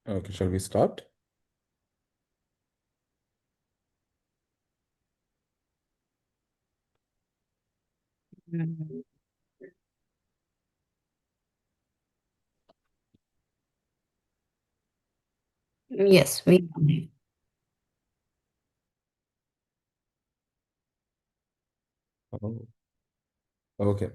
Okay, shall we start? Mhm. Yes, we. Oh, okay.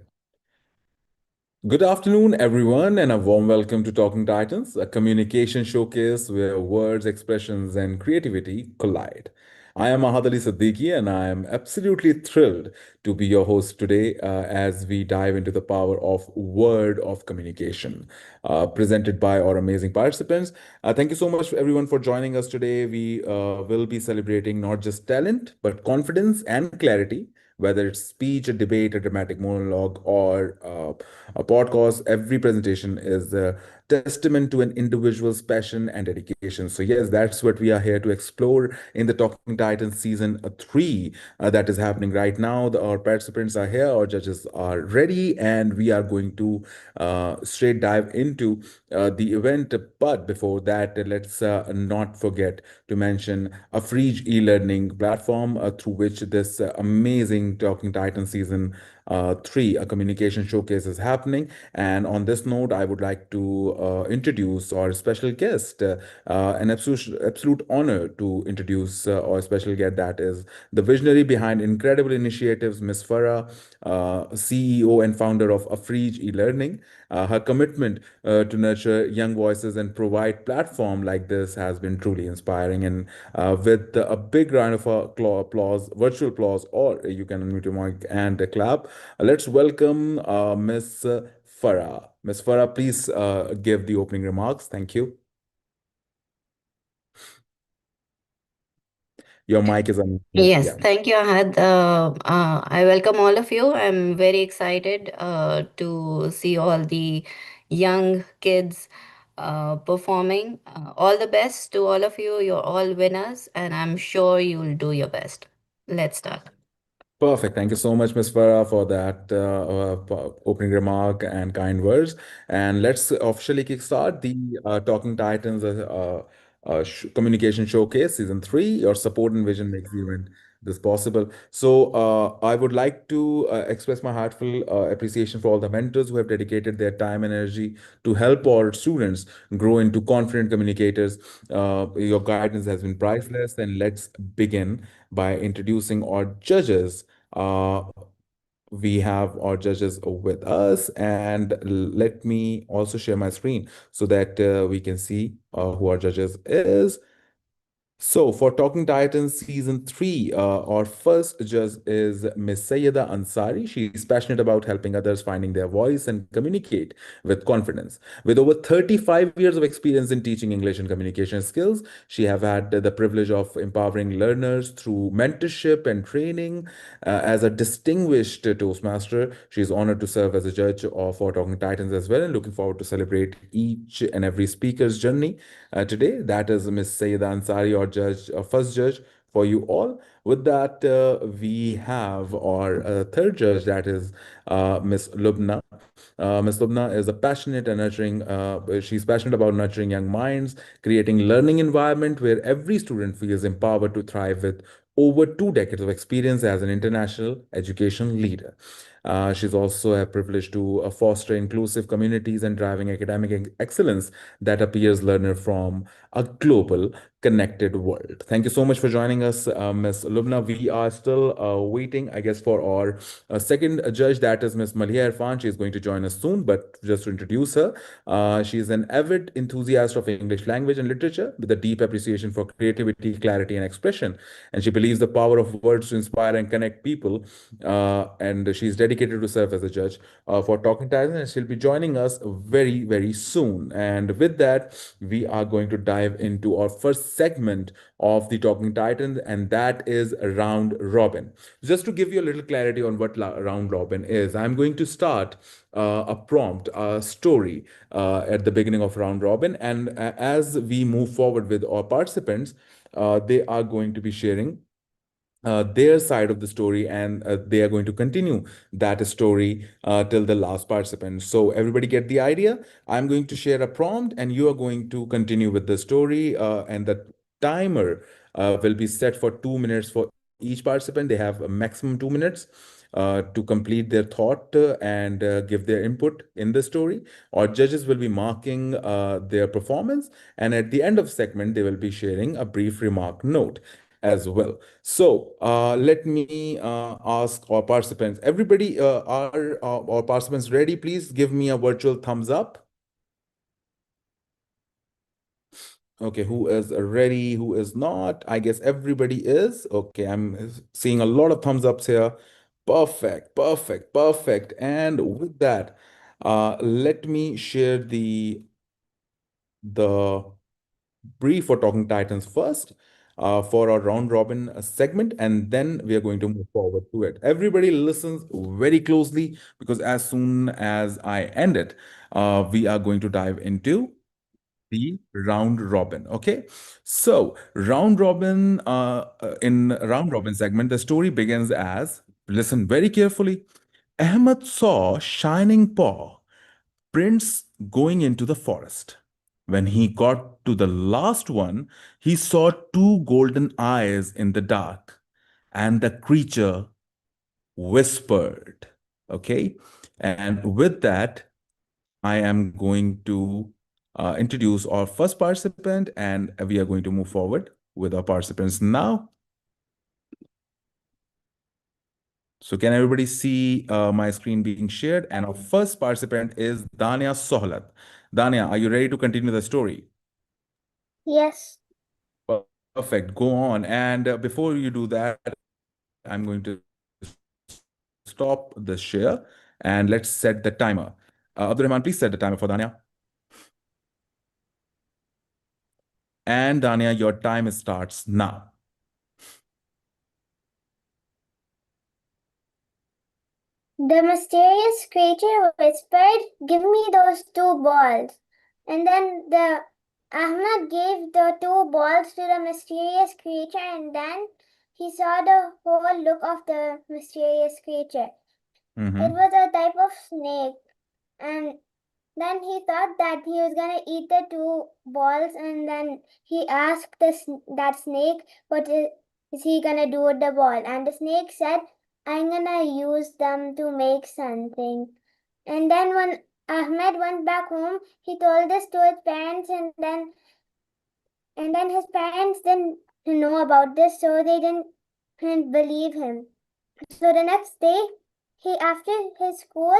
Good afternoon, everyone, and a warm welcome to Talking Titans, a communication showcase where words, expressions, and creativity collide. I am Ahad Ali Siddiqui, and I am absolutely thrilled to be your host today as we dive into the power of word of communication, presented by our amazing participants. Thank you so much, everyone, for joining us today. We will be celebrating not just talent, but confidence and clarity. Whether it's speech, a debate, a dramatic monologue, or a podcast, every presentation is a testament to an individual's passion and dedication. So, yes, that's what we are here to explore in the Talking Titans season 3 that is happening right now. Our participants are here, our judges are ready, and we are going to straight dive into the event. But before that, let's not forget to mention a free e-learning platform through which this amazing Talking Titan season 3, a communication showcase is happening. And on this note, I would like to introduce our special guest, an absolute honor to introduce our special guest, that is the visionary behind incredible initiatives, Ms. Farah, CEO and founder of Afrige e-learning. Her commitment to nurture young voices and provide platform like this has been truly inspiring. And with a big round of applause, virtual applause, or you can unmute your mic and clap. Let's welcome Ms. Farah. Ms. Farah, please give the opening remarks. Thank you. Your mic is on mute. Yes, Yeah. thank you, Ahad. I welcome all of you. I'm very excited to see all the young kids performing. All the best to all of you. You're all winners, and I'm sure you'll do your best. Let's start. Perfect. Thank you so much, Ms. Farah, for that opening remark and kind words. And let's officially kickstart the Talking Titans Communication Showcase Season 3. Your support and vision makes the event this possible. So I would like to express my heartfelt appreciation for all the mentors who have dedicated their time and energy to help our students grow into confident communicators. Your guidance has been priceless. And let's begin by introducing our judges. Uh, we have our judges with us, and let me also share my screen so that we can see who our judges is. So, for Talking Titans Season 3, our first judge is Miss Sayyida Ansari. She is passionate about helping others finding their voice and communicate with confidence. With over 35 years of experience in teaching English and communication skills, she have had the privilege of empowering learners through mentorship and training. As a distinguished Toastmaster, she is honored to serve as a judge of our Talking Titans as well, and looking forward to celebrate each and every speaker's journey today. That is Miss Sayyida Ansari, our judge, first judge for you all. With that, we have our third judge, that is Miss Lubna. Ms. Lubna is a passionate and nurturing, she's passionate about nurturing young minds, creating learning environment where every student feels empowered to thrive with over 2 decades of experience as an international education leader. She's also a privilege to foster inclusive communities and driving academic excellence that appears learner from a global connected world. Thank you so much for joining us, Ms. Lubna. We are still waiting, I guess, for our second judge, that is Ms. Malia Irfan. She is going to join us soon, but just to introduce her, she is an avid enthusiast of English language and literature with a deep appreciation for creativity, clarity, and expression. And she believes the power of words to inspire and connect people. And she is dedicated to serve as a judge for Talking Titan, and she'll be joining us very, very soon. And with that, we are going to dive into our first segment of the Talking Titans, and that is Round Robin. Just to give you a little clarity on what round robin is, I'm going to start a prompt, a story at the beginning of round robin. And as we move forward with our participants, they are going to be sharing their side of the story, and they are going to continue that story till the last participant. So everybody get the idea. I'm going to share a prompt and you are going to continue with the story, and the timer will be set for 2 minutes for each participant. They have a maximum 2 minutes to complete their thought and give their input in the story. Our judges will be marking their performance, and at the end of segment they will be sharing a brief remark note as well. So let me ask our participants. Everybody, are our participants ready? Please give me a virtual thumbs up. Okay, who is ready? Who is not? I guess everybody is. Okay, I'm seeing a lot of thumbs ups here. Perfect, perfect, perfect. And with that, let me share the brief for Talking Titans first for our round robin segment, and then we are going to move forward to it. Everybody listens very closely because as soon as I end it, we are going to dive into the round robin. Okay, so in round robin segment, the story begins as, listen very carefully. Ahmed saw shining paw prince going into the forest. When he got to the last one, he saw two golden eyes in the dark, and the creature whispered. Okay, and with that, I am going to introduce our first participant, and we are going to move forward with our participants now. So, can everybody see my screen being shared? And our first participant is Dania Sohlat. Dania, are you ready to continue the story? Yes. Perfect. Go on. And before you do that, I'm going to stop the share and let's set the timer. Abdul Rahman, please set the timer for Dania. And Dania, your time starts now. The mysterious creature whispered, "Give me those two balls." And then the Ahmed gave the two balls to the mysterious creature, and then he saw the whole look of the mysterious creature. It was a type of snake, and then he thought that he was gonna eat the two balls, and then he asked that snake, "What is he gonna do with the ball?" And the snake said, "I'm gonna use them to make something." And then when Ahmed went back home, he told this to his parents, and then his parents didn't know about this, so they didn't believe him. So the next day, after his school,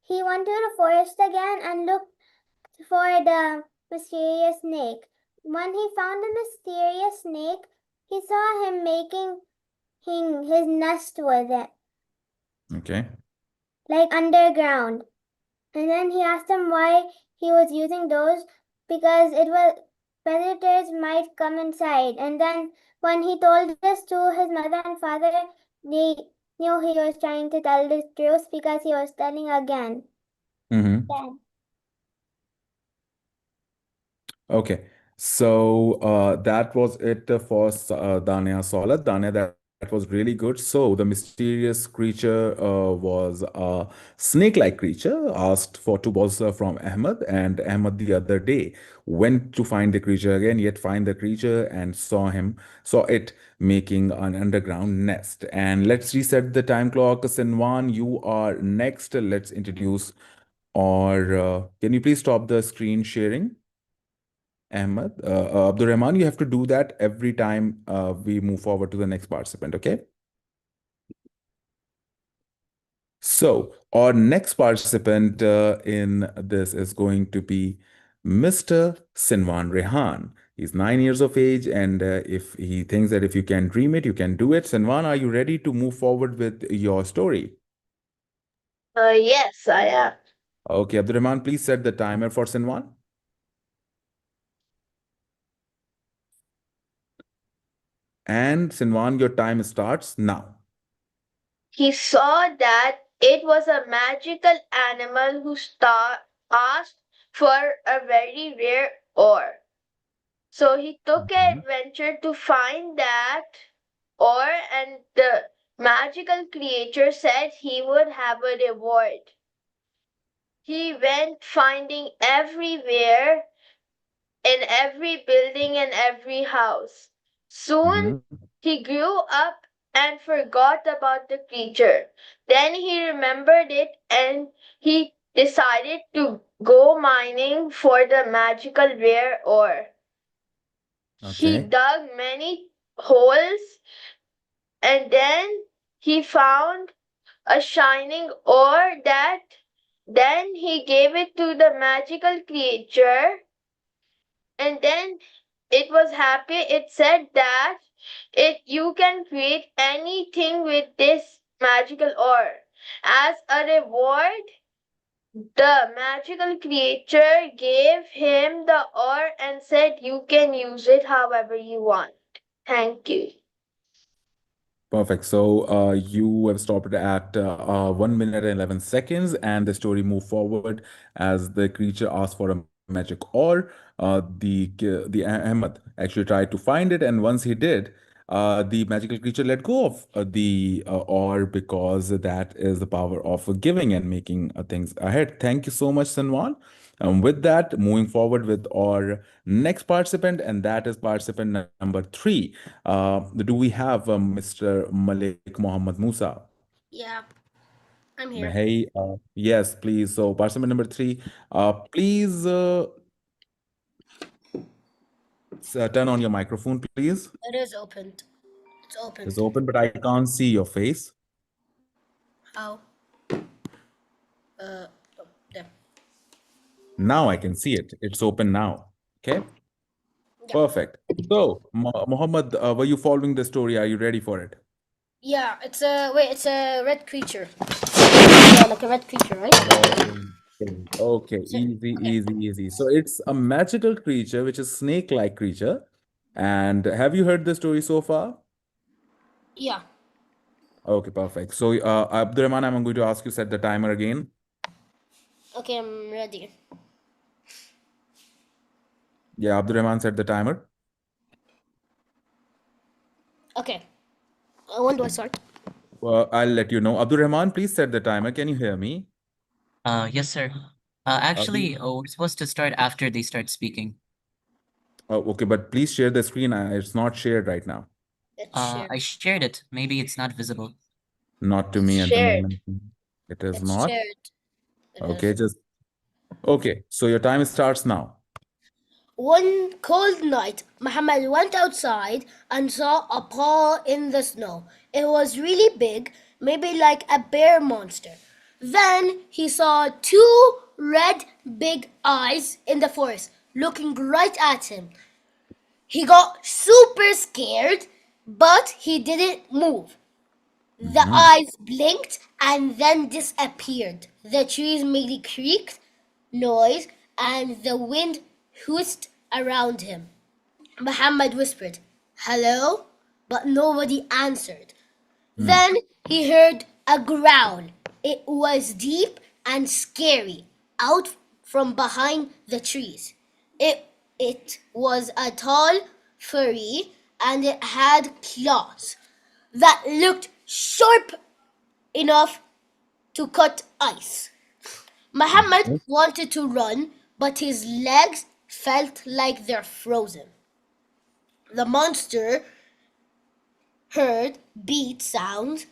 he went to the forest again and looked for the mysterious snake. When he found the mysterious snake, he saw him making his nest with it, Okay. like underground. And then he asked him why he was using those, because it was predators might come inside. And then when he told this to his mother and father, they knew he was trying to tell the truth because he was telling again. Then. Okay. So that was it for Dania Solat. Dania, that was really good. So the mysterious creature was a snake-like creature, asked for two balls from Ahmed, and Ahmed the other day went to find the creature again, yet find the creature and saw it making an underground nest. And let's reset the time clock. Sinwan, you are next. Let's introduce, or can you please stop the screen sharing? Ahmed, Abdul Rahman, you have to do that every time we move forward to the next participant, okay? So, our next participant in this is going to be Mr. Sinwan Rehan. He's 9 years of age, and if he thinks that if you can dream it, you can do it. Sinwan, are you ready to move forward with your story? Yes, I am. Okay, Abdul Rahman, please set the timer for Sinwan. And Sinwan, your time starts now. He saw that it was a magical animal who asked for a very rare ore. So he took an Mhm. adventure to find that. ore, and the magical creature said he would have a reward. He went finding everywhere, in every building and every house. Soon Mhm. he grew up and forgot about the creature. Then he remembered it and he decided to go mining for the magical rare ore. He Okay. dug many holes and then he found a shining ore that then he gave it to the magical creature, and then it was happy. It said that it you can create anything with this magical ore. As a reward, the magical creature gave him the ore and said you can use it however you want. Thank you. Perfect. So you have stopped at 1 minute and 11 seconds, and the story moved forward as the creature asked for a magic ore. The Ahmed actually tried to find it, and once he did, the magical creature let go of the ore because that is the power of giving and making things ahead. Thank you so much, Sanwan. With that, moving forward with our next participant, and that is participant number three. Do we have Mr. Malik Mohammed Musa? Yeah, I'm here. Hey, yes, please. So, participant number three, please turn on your microphone, please. It is opened. It's It's opened. open, but I can't see your face. How? Oh, there. Now I can see it. It's open now. Okay, Yeah. perfect. So, Mohammed, were you following the story? Are you ready for it? Yeah, it's a red creature. Yeah, like a red creature, right? Okay, So, easy, okay. easy, easy. So it's a magical creature, which is snake-like creature. And have you heard the story so far? Yeah. Okay, perfect. So, Abdurrahman, I'm going to ask you set the timer again. Okay, I'm ready. Yeah, Abdurrahman set the timer. Okay. When do I start? I'll let you know. Abdurrahman, please set the timer. Can you hear me? Yes, sir. We- Actually, we're supposed to start after they start speaking. okay, but please share the screen. It's not shared right now. It's shared. I shared it. Maybe it's not visible. Not to It's me at the shared. moment. It is It's not. shared. It Okay, is. just okay. So your time starts now. One cold night, Muhammad went outside and saw a paw in the snow. It was really big, maybe like a bear monster. Then he saw two red big eyes in the forest looking right at him. He got super scared, but he didn't move. The Mhm. eyes blinked and then disappeared. The trees made a creak noise and the wind hissed around him. Muhammad whispered, "Hello?" But nobody answered. Then he heard a growl. It was deep and scary, out from behind the trees. It was a tall, furry, and it had claws that looked sharp enough to cut ice. Muhammad Okay. wanted to run, but his legs felt like they're frozen. The monster heard beat sounds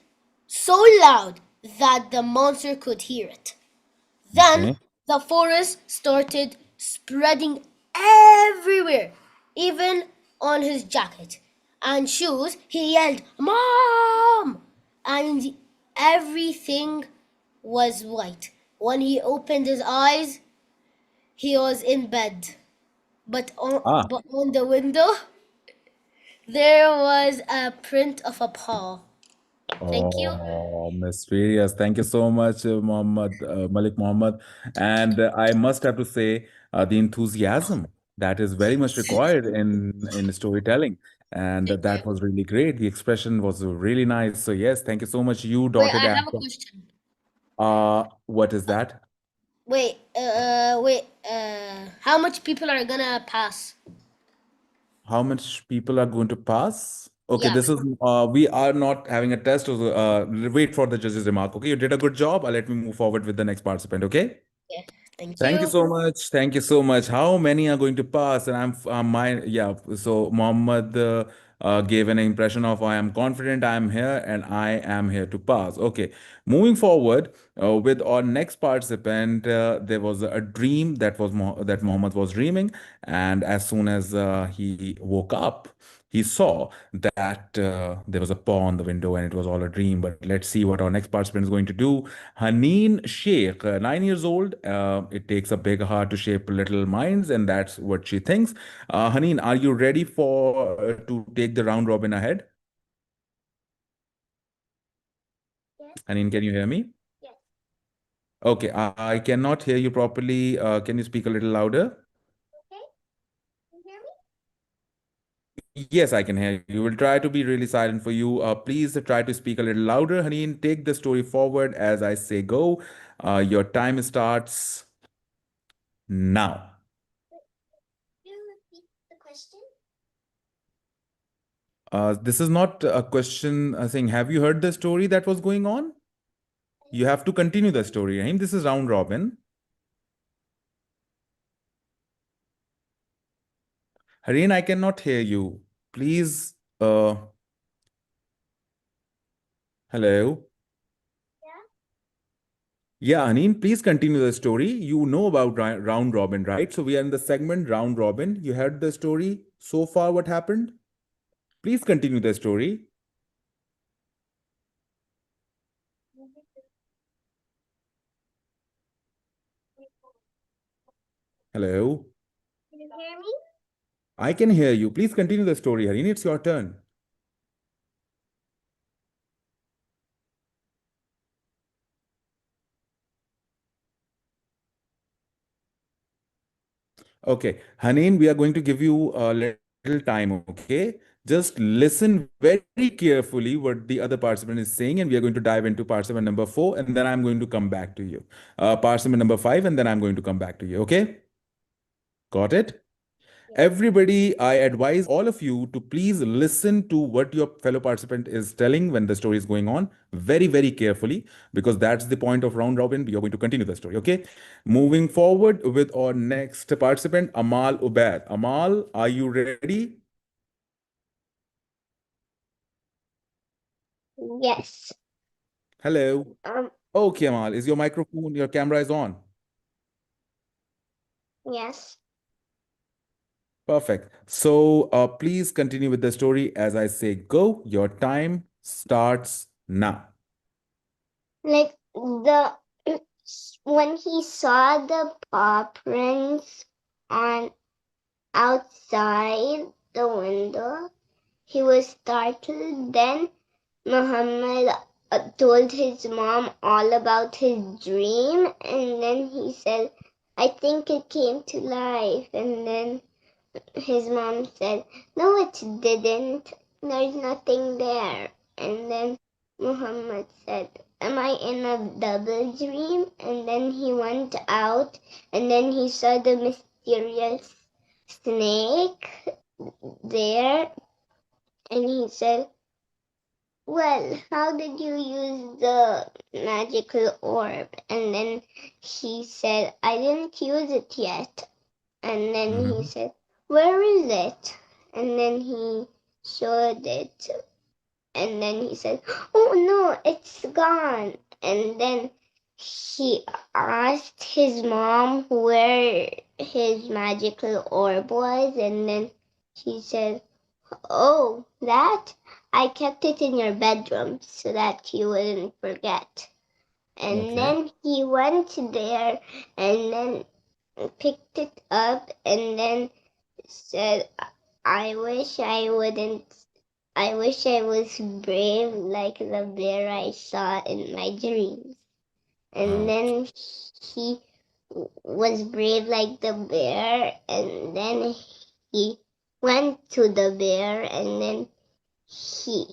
so loud that the monster could hear it. Then Okay. the forest started spreading everywhere, even on his jacket and shoes. He yelled, "Mom!" And everything was white. When he opened his eyes, he was in bed. Ah. But on the window, there was a print of a paw. Thank you. Oh, mysterious. Thank you so much, Malik Mohammed. And I must have to say, the enthusiasm that is very much required in storytelling. And Thank that you. was really great. The expression was really nice. So yes, thank you so much. You Wait, dotted I at have a question. what is that? Wait. How much people are gonna pass? How much people are going to pass? Okay, Yeah. this is we are not having a test. So, wait for the judge's remark. Okay, you did a good job. Let me move forward with the next participant. Okay. Yeah. Thank Thank you you. so much. Thank you so much. How many are going to pass? And yeah. So Mohammed gave an impression of I am confident, I am here, and I am here to pass. Okay. Moving forward with our next participant, there was a dream that Mohammed was dreaming, and as soon as he woke up, he saw that there was a paw on the window and it was all a dream. But let's see what our next participant is going to do. Haneen Sheikh, 9 years old. It takes a big heart to shape little minds, and that's what she thinks. Haneen, are you ready for to take the round robin ahead? Yes. Haneen, can you hear me? Yes. Okay, I cannot hear you properly. Can you speak a little louder? Okay. You hear me? Yes, I can hear you. We'll try to be really silent for you. Please try to speak a little louder. Haneen, take the story forward as I say go. Your time starts now. Can you repeat the question? This is not a question saying, have you heard the story that was going on? You have to continue the story, Rahim. This is round robin. Hareen, I cannot hear you. Please, hello. Yeah, Haneen, please continue the story. You know about round robin, right? So we are in the segment round robin. You heard the story so far, what happened? Please continue the story. Hello. Can you hear me? I can hear you. Please continue the story, Hareen. It's your turn. Okay, Haneen, we are going to give you a little time, okay? Just listen very carefully what the other participant is saying, and we are going to dive into participant number 4, and then I'm going to come back to you. Participant number 5, and then I'm going to come back to you, okay? Got it? Everybody, I advise all of you to please listen to what your fellow participant is telling when the story is going on very, very carefully, because that's the point of round robin. You're going to continue the story, okay? Moving forward with our next participant, Amal Ubaid. Amal, are you ready? Yes. Hello. Okay, Amal, is your microphone, your camera is on? Yes. Perfect. So please continue with the story as I say go. Your time starts now. Like the when he saw the paw prints on outside the window, he was startled. Then Muhammad told his mom all about his dream, and then he said, I think it came to life. And then his mom said, no, it didn't. There's nothing there. And then Muhammad said, am I in a double dream? And then he went out, and then he saw the mysterious snake there, and he said, well, how did you use the magical orb? And then he said, I didn't use it yet. And then he Mhm. said, where is it? And then he showed it. And then he said, oh no, it's gone. And then he asked his mom where his magical orb was. And then she said, oh, that? I kept it in your bedroom so that you wouldn't forget. And Okay. then he went there and then picked it up and then said, I wish I was brave like the bear I saw in my dreams. And then he was brave like the bear, and then he went to the bear, and then he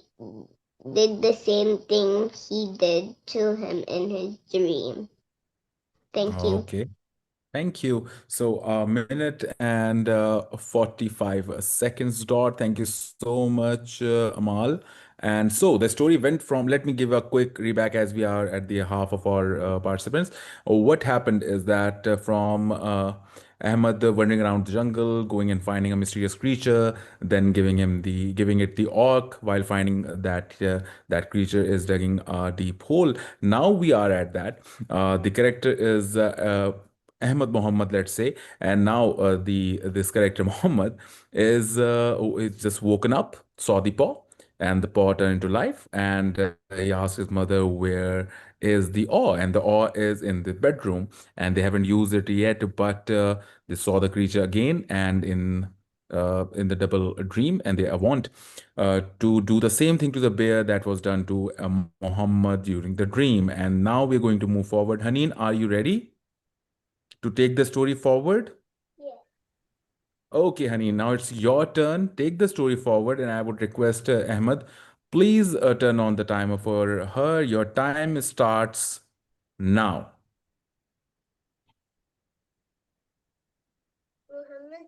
did the same thing he did to him in his dream. Thank you. Okay. Thank you. So, a minute and 45 seconds dot. Thank you so much, Amal. And so the story went from, let me give a quick reback as we are at the half of our participants. What happened is that from Ahmad wandering around the jungle, going and finding a mysterious creature, then giving it the orc while finding that that creature is digging a deep hole. Now we are at that. The character is Ahmed Muhammad, let's say, and now the this character Muhammad is just woken up, saw the paw, and the paw turned into life, and he asked his mother where is the awe, and the awe is in the bedroom, and they haven't used it yet, but they saw the creature again, and in the double dream, and they want to do the same thing to the bear that was done to Muhammad during the dream. And now we're going to move forward. Haneen, are you ready to take the story forward? Yeah. Okay, honey, now it's your turn. Take the story forward, and I would request Ahmed, please turn on the timer for her. Your time starts now. Muhammad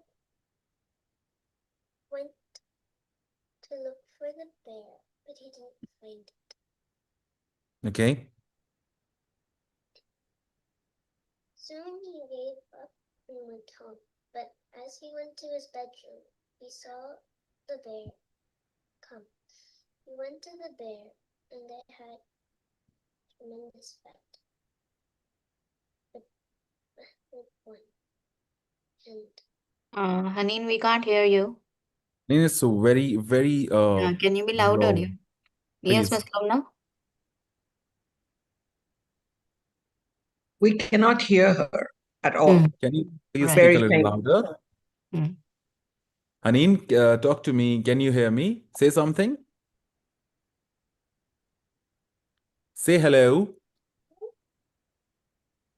went to look for the bear, but he didn't find it. Okay. Soon he gave up and went home, but as he went to his bedroom, he saw the bear come. He went to the bear, and they had a tremendous fight. But Ahmed won, and Haneen, we can't hear you. Haneen is so very, very Can you be louder? low. Yes, Please. Miss Kamna? We cannot hear her at all. Hmm. Can you please Right. speak a Very little faint. louder? Hmm. Haneen, talk to me. Can you hear me? Say something. Say hello.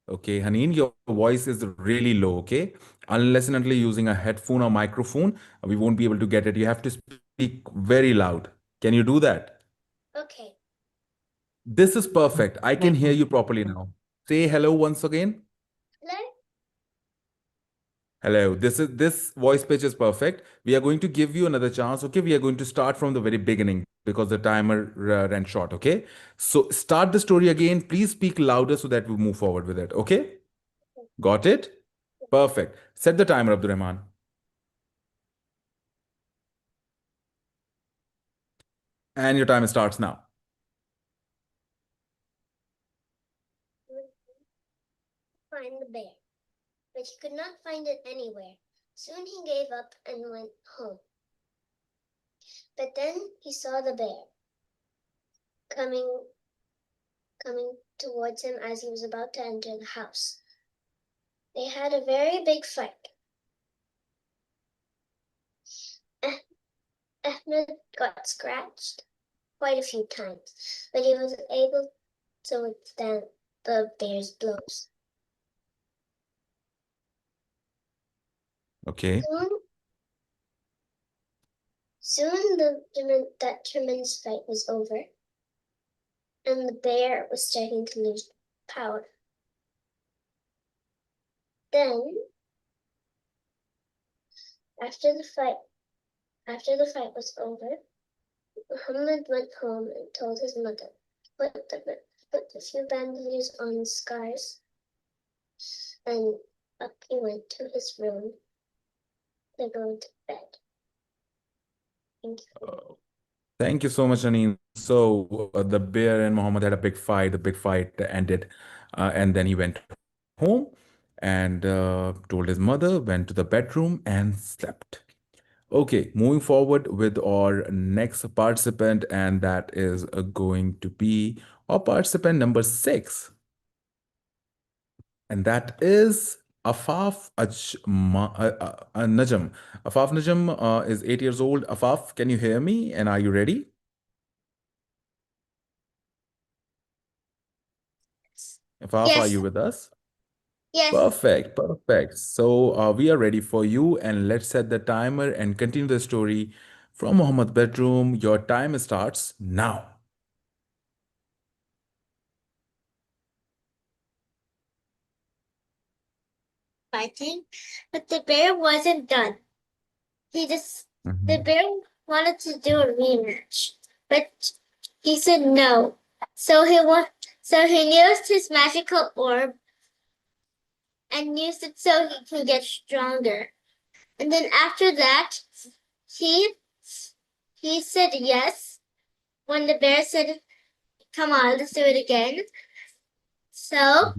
Okay, Haneen, your voice is really low, okay? Unless and until you're using a headphone or microphone, we won't be able to get it. You have to speak very loud. Can you do that? okay. This is perfect. I can hear Better. you properly now. Say hello once again. Hello? Hello. This voice pitch is perfect. We are going to give you another chance. Okay, we are going to start from the very beginning because the timer ran short. Okay, so start the story again. Please speak louder so that we move forward with it. Okay, got it? Perfect. Set the timer, Abdurrahman. And your time starts now. Find the bear, but he could not find it anywhere. Soon he gave up and went home. But then he saw the bear coming towards him as he was about to enter the house. They had a very big fight. Ahmed got scratched quite a few times, but he was able to withstand the bear's blows. Okay. Soon that tremendous fight was over, and the bear was starting to lose power. Then, after the fight was over, Muhammad went home and told his mother, put a few bandages on the scars, and up he went to his room to go to bed. Thank you. Thank you so much, Aneen. So the bear and Muhammad had a big fight. The big fight ended, and then he went home and told his mother, went to the bedroom and slept. Okay, moving forward with our next participant, and that is going to be our participant number 6, and that is Afaf Najam. Afaf Najam is 8 years old. Afaf, can you hear me? And are you ready? Afaf, are Yes. you with us? Yes. Perfect, perfect. So we are ready for you, and let's set the timer and continue the story from Muhammad's bedroom. Your time starts now. fighting, but the bear wasn't done. The Mhm. bear wanted to do a rematch, but he said no. So he used his magical orb and used it so he can get stronger. And then after that, he he said yes when the bear said, "Come on, let's do it again." So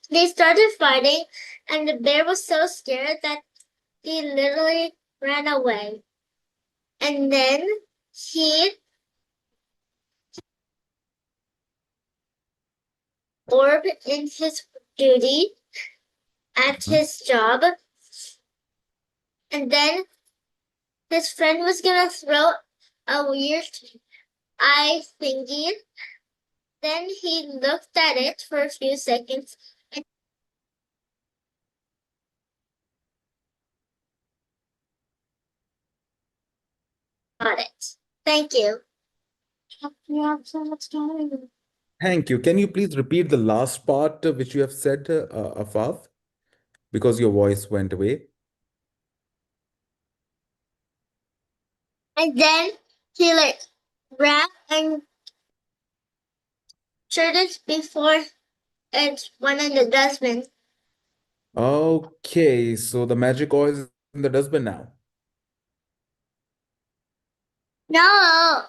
they started fighting, and the bear was so scared that he literally ran away. And then he orb in his duty at Mhm. his job, and then his friend was gonna throw a weird eye thingy. Then he looked at it for a few seconds and got it. Thank you. You have so much time. Thank you. Can you please repeat the last part which you have said, Afaf? Because your voice went away. And then he ran and threw it before it went in the dustbin. Okay, so the magic oil is in the dustbin now. No,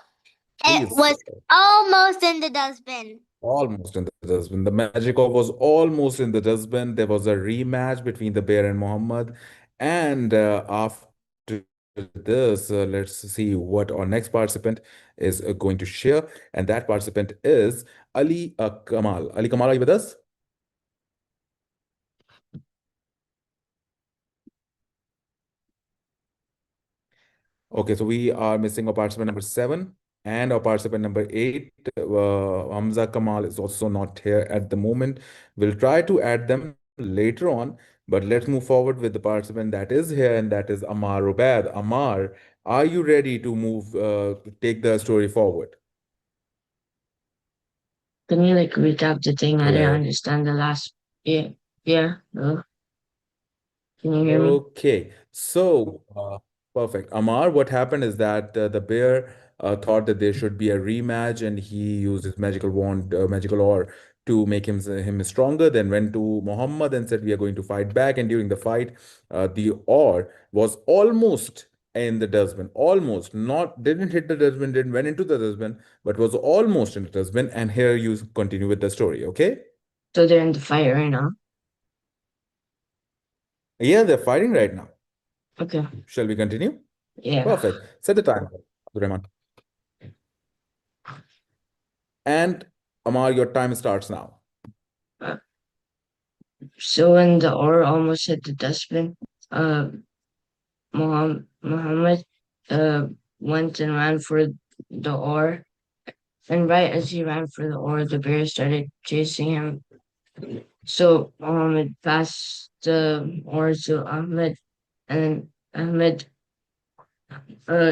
it Please, was almost in the dustbin. almost in the dustbin. The magic oil was almost in the dustbin. There was a rematch between the bear and Muhammad. And after this, let's see what our next participant is going to share. And that participant is Ali Kamal. Ali Kamal, are you with us? Okay, so we are missing our participant number 7 and our participant number 8. Hamza Kamal is also not here at the moment. We'll try to add them later on, but let's move forward with the participant that is here, and that is Amar Ubaid. Amar, are you ready to take the story forward? Can you like recap the thing? I didn't Hello. understand the last. Yeah, yeah. Can you hear me? Okay, so perfect. Amar, what happened is that the bear thought that there should be a rematch, and he used his magical wand, magical ore, to make him stronger. Then went to Muhammad and said, "We are going to fight back." And during the fight, the ore was almost in the dustbin, almost not didn't hit the dustbin, didn't went into the dustbin, but was almost in the dustbin. And here you continue with the story. Okay? So they're in the fight right now. Yeah, they're fighting right now. Okay. Shall we continue? Yeah. Perfect. Set the time, Abdurrahman. And Amar, your time starts now. Uh, so when the ore almost hit the dustbin, uh, Muhammad went and ran for the ore, and right as he ran for the ore, the bear started chasing him. So Muhammad passed the ore to Ahmed, and then Ahmed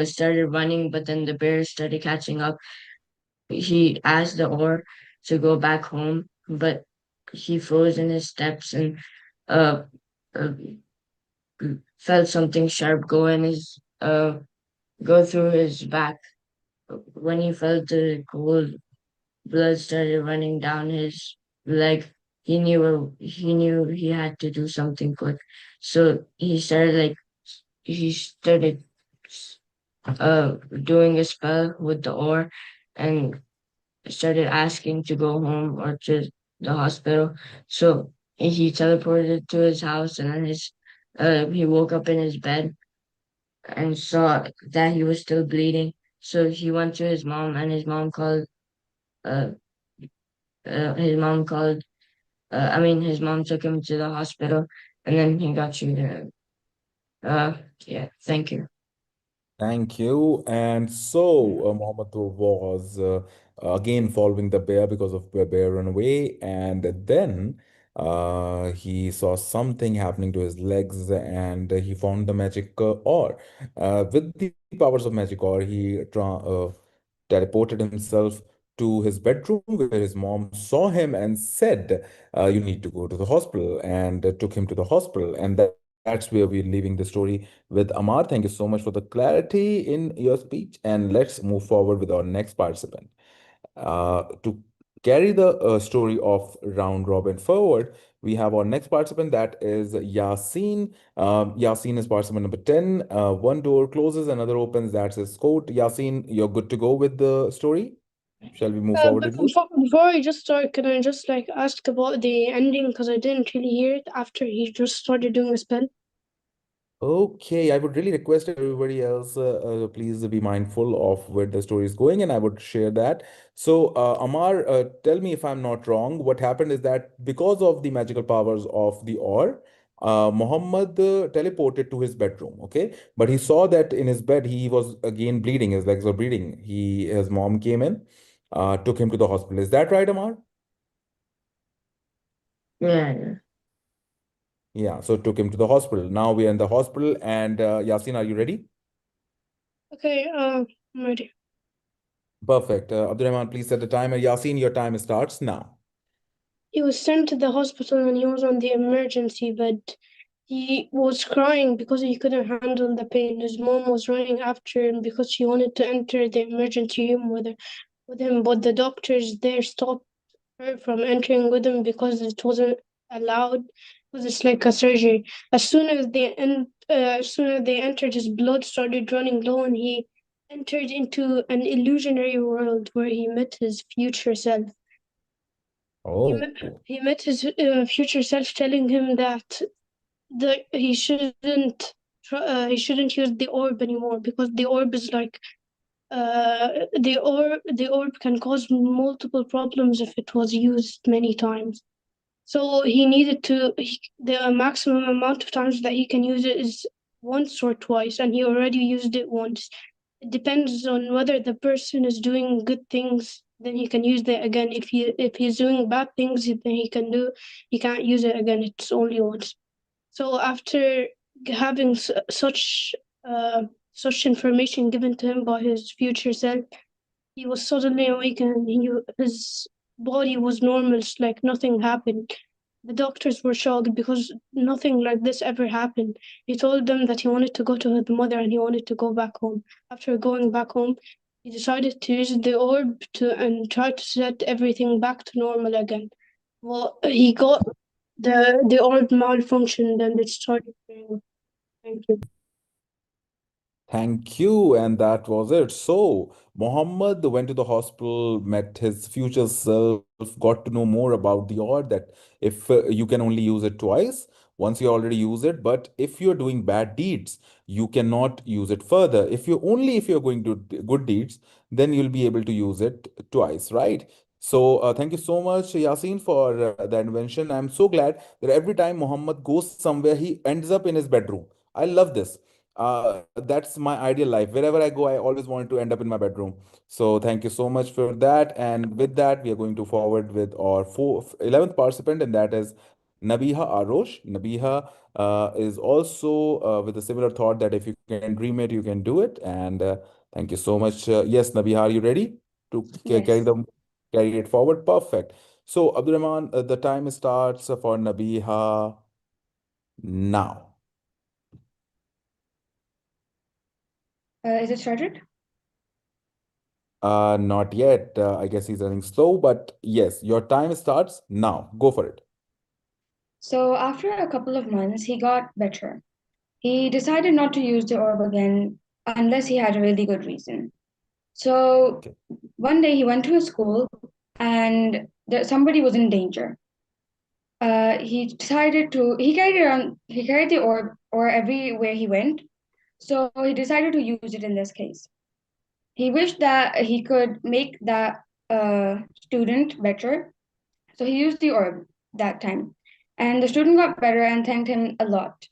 started running, but then the bear started catching up. He asked the ore to go back home, but he froze in his steps and uh, uh felt something sharp go through his back. When he felt the cold blood started running down his leg, he knew he had to do something quick. So he started doing a spell with the ore and started asking to go home or to the hospital. So he teleported to his house, and then he woke up in his bed and saw that he was still bleeding. So he went to his mom, and uh, his mom took him to the hospital, and then he got treated. Yeah, thank you. Thank you. And so Muhammad was again following the bear because of the bear run away. And then he saw something happening to his legs, and he found the magic ore. With the powers of magic ore, he teleported himself to his bedroom where his mom saw him and said, "You need to go to the hospital," and took him to the hospital. And that's where we're leaving the story with Amar. Thank you so much for the clarity in your speech. And let's move forward with our next participant. To carry the story of round robin forward, we have our next participant, that is Yasin. Yasin is participant number 10. One door closes, another opens. That's his quote. Yasin, you're good to go with the story? Shall we move forward But with you? before I just start, can I just like ask about the ending because I didn't really hear it after he just started doing the spell? Okay, I would really request everybody else, please be mindful of where the story is going, and I would share that. So, Amar, tell me if I'm not wrong. What happened is that because of the magical powers of the Or, Muhammad teleported to his bedroom. Okay, but he saw that in his bed he was again bleeding. His legs were bleeding. His mom came in, took him to the hospital. Is that right, Amar? Yeah. Yeah. So took him to the hospital. Now we are in the hospital, and Yasin, are you ready? Okay, I'm ready. Perfect. Abdurrahman, please set the timer. Yasin, your time starts now. He was sent to the hospital and he was on the emergency bed. He was crying because he couldn't handle the pain. His mom was running after him because she wanted to enter the emergency room with him, but the doctors there stopped her from entering with him because it wasn't allowed, because it's like a surgery. As soon as they entered, his blood started running low, and he entered into an illusionary world where he met his future self. Oh, He met his future self, telling him that he shouldn't use the orb anymore because the orb is like the orb can cause multiple problems if it was used many times. So he needed the maximum amount of times that he can use it is once or twice, and he already used it once. It depends on whether the person is doing good things, then he can use it again. If he's doing bad things, then he can't use it again. It's only once. So after having such information given to him by his future self, he was suddenly awakened, and his body was normal, it's like nothing happened. The doctors were shocked because nothing like this ever happened. He told them that he wanted to go to his mother and he wanted to go back home. After going back home, he decided to use the orb and try to set everything back to normal again. Well, he got the orb malfunctioned and it started doing. Thank you. thank you. And that was it. So, Muhammad went to the hospital, met his future self, got to know more about the odd, that if you can only use it twice, once you already use it, but if you're doing bad deeds, you cannot use it further. If you're going to do good deeds, then you'll be able to use it twice, right? So, thank you so much, Yasin, for the invention. I'm so glad that every time Muhammad goes somewhere, he ends up in his bedroom. I love this. That's my ideal life. Wherever I go, I always wanted to end up in my bedroom. So thank you so much for that. And with that, we are going to forward with our 11th participant, and that is Nabiha Arosh. Nabiha is also with a similar thought that if you can dream it, you can do it. And thank you so much. Yes, Nabiha, are you ready to Yes. carry it forward? Perfect. So, Abdurrahman, the time starts for Nabiha now. Is it started? Not yet. I guess he's running slow, but yes, your time starts now. Go for it. So after a couple of months, he got better. He decided not to use the orb again unless he had a really good reason. So Okay. one day he went to his school and somebody was in danger. He carried the orb or everywhere he went. So he decided to use it in this case. He wished that he could make that student better. So he used the orb that time. And the student got better and thanked him a lot.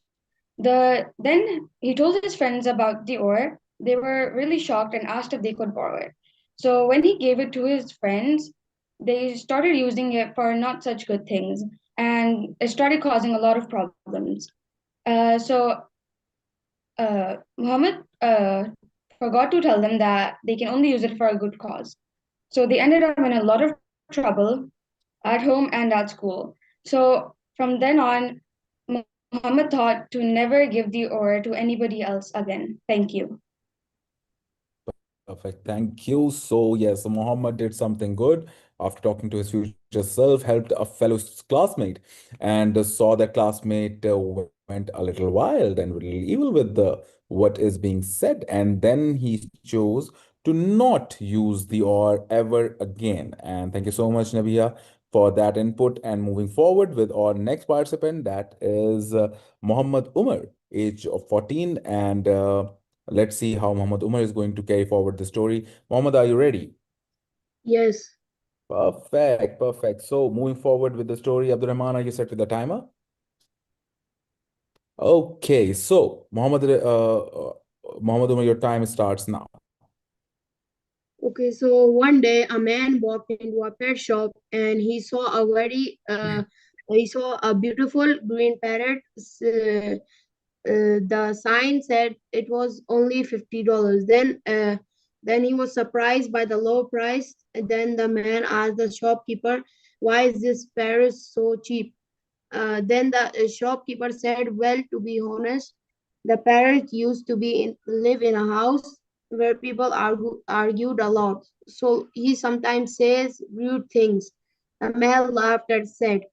Then he told his friends about the orb. They were really shocked and asked if they could borrow it. So when he gave it to his friends, they started using it for not such good things, and it started causing a lot of problems. Muhammad forgot to tell them that they can only use it for a good cause. So they ended up in a lot of trouble at home and at school. So from then on, Muhammad thought to never give the ore to anybody else again. Thank you. Perfect. Thank you. So, yes, Muhammad did something good after talking to his future self, helped a fellow classmate, and saw that classmate went a little wild and a little evil with what is being said. And then he chose to not use the or ever again. And thank you so much, Nabia, for that input. And moving forward with our next participant, that is Muhammad Umar, age of 14. And let's see how Muhammad Umar is going to carry forward the story. Muhammad, are you ready? Yes. Perfect, perfect. So moving forward with the story, Abdurrahman, are you set with the timer? Okay, so Muhammad Umar, your time starts now. Okay, so one day a man walked into a pet shop and he saw a beautiful green parrot. The sign said it was only $50. Then he was surprised by the low price. Then the man asked the shopkeeper, "Why is this parrot so cheap?" Then the shopkeeper said, "Well, to be honest, the parrot used to live in a house where people argued a lot. So he sometimes says rude things." The man laughed and said,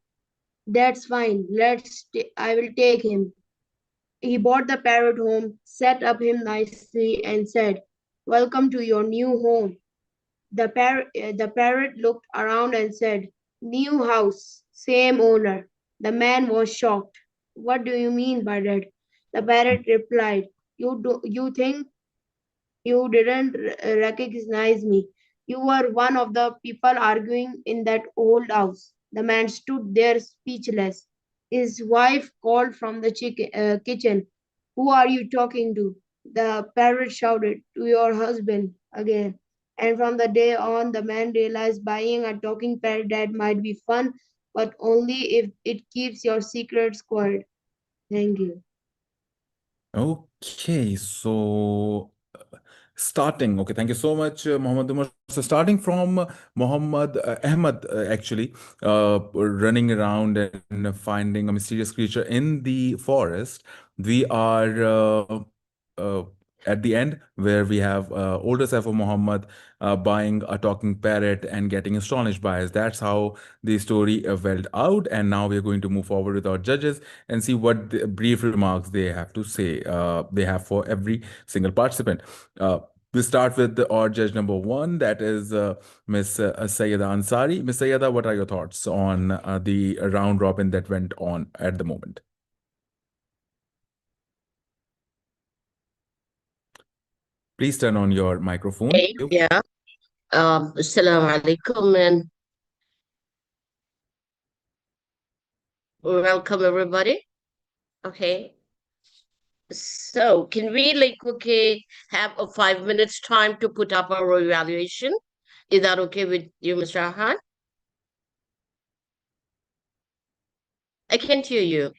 "That's fine. I will take him." He brought the parrot home, set up him nicely, and said, "Welcome to your new home." The parrot looked around and said, "New house, same owner." The man was shocked. "What do you mean by that?" The parrot replied, You think you didn't recognize me? You were one of the people arguing in that old house." The man stood there speechless. His wife called from the kitchen. "Who are you talking to?" The parrot shouted, "To your husband again." And from the day on, the man realized buying a talking parrot that might be fun, but only if it keeps your secrets quiet. Thank you. Okay, so okay, thank you so much, Muhammad Umar. So starting from Muhammad Ahmad, actually, running around and finding a mysterious creature in the forest, we are uh, at the end where we have older self of Muhammad buying a talking parrot and getting astonished by it. That's how the story went out, and now we're going to move forward with our judges and see what the brief remarks they have to say. They have for every single participant. We start with our judge number one, that is Miss Sayyida Ansari. Miss Sayyida, what are your thoughts on the round robin that went on at the moment? Please turn on your microphone. Okay, yeah. Assalamu alaikum and welcome everybody. Okay. So can we have a 5 minutes time to put up our evaluation? Is that okay with you, Mr. Ahan? I can't hear you.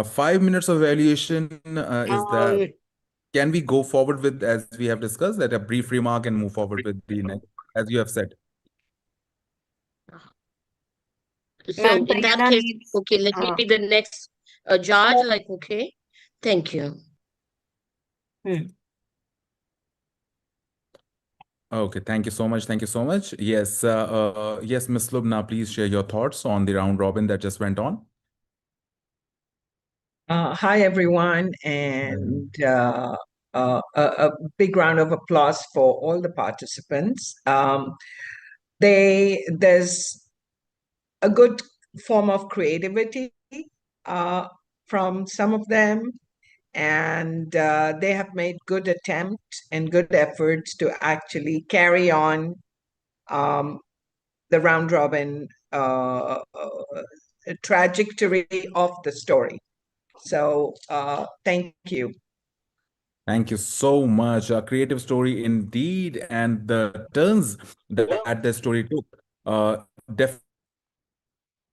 5 minutes of evaluation is that, can we go forward with, as we have discussed, that a brief remark and move forward with the next, as you have said? So Ma'am, in that Sayyida case, needs, okay, let me be the next judge, okay. Thank you. Okay, thank you so much. Thank you so much. Yes, yes, Ms. Lubna, please share your thoughts on the round robin that just went on. Hi, everyone, and a big round of applause for all the participants. There's a good form of creativity from some of them, and they have made good attempts and good efforts to actually carry on the round robin trajectory of the story. So thank you. Thank you so much. A creative story indeed, and the turns that the story took. Definitely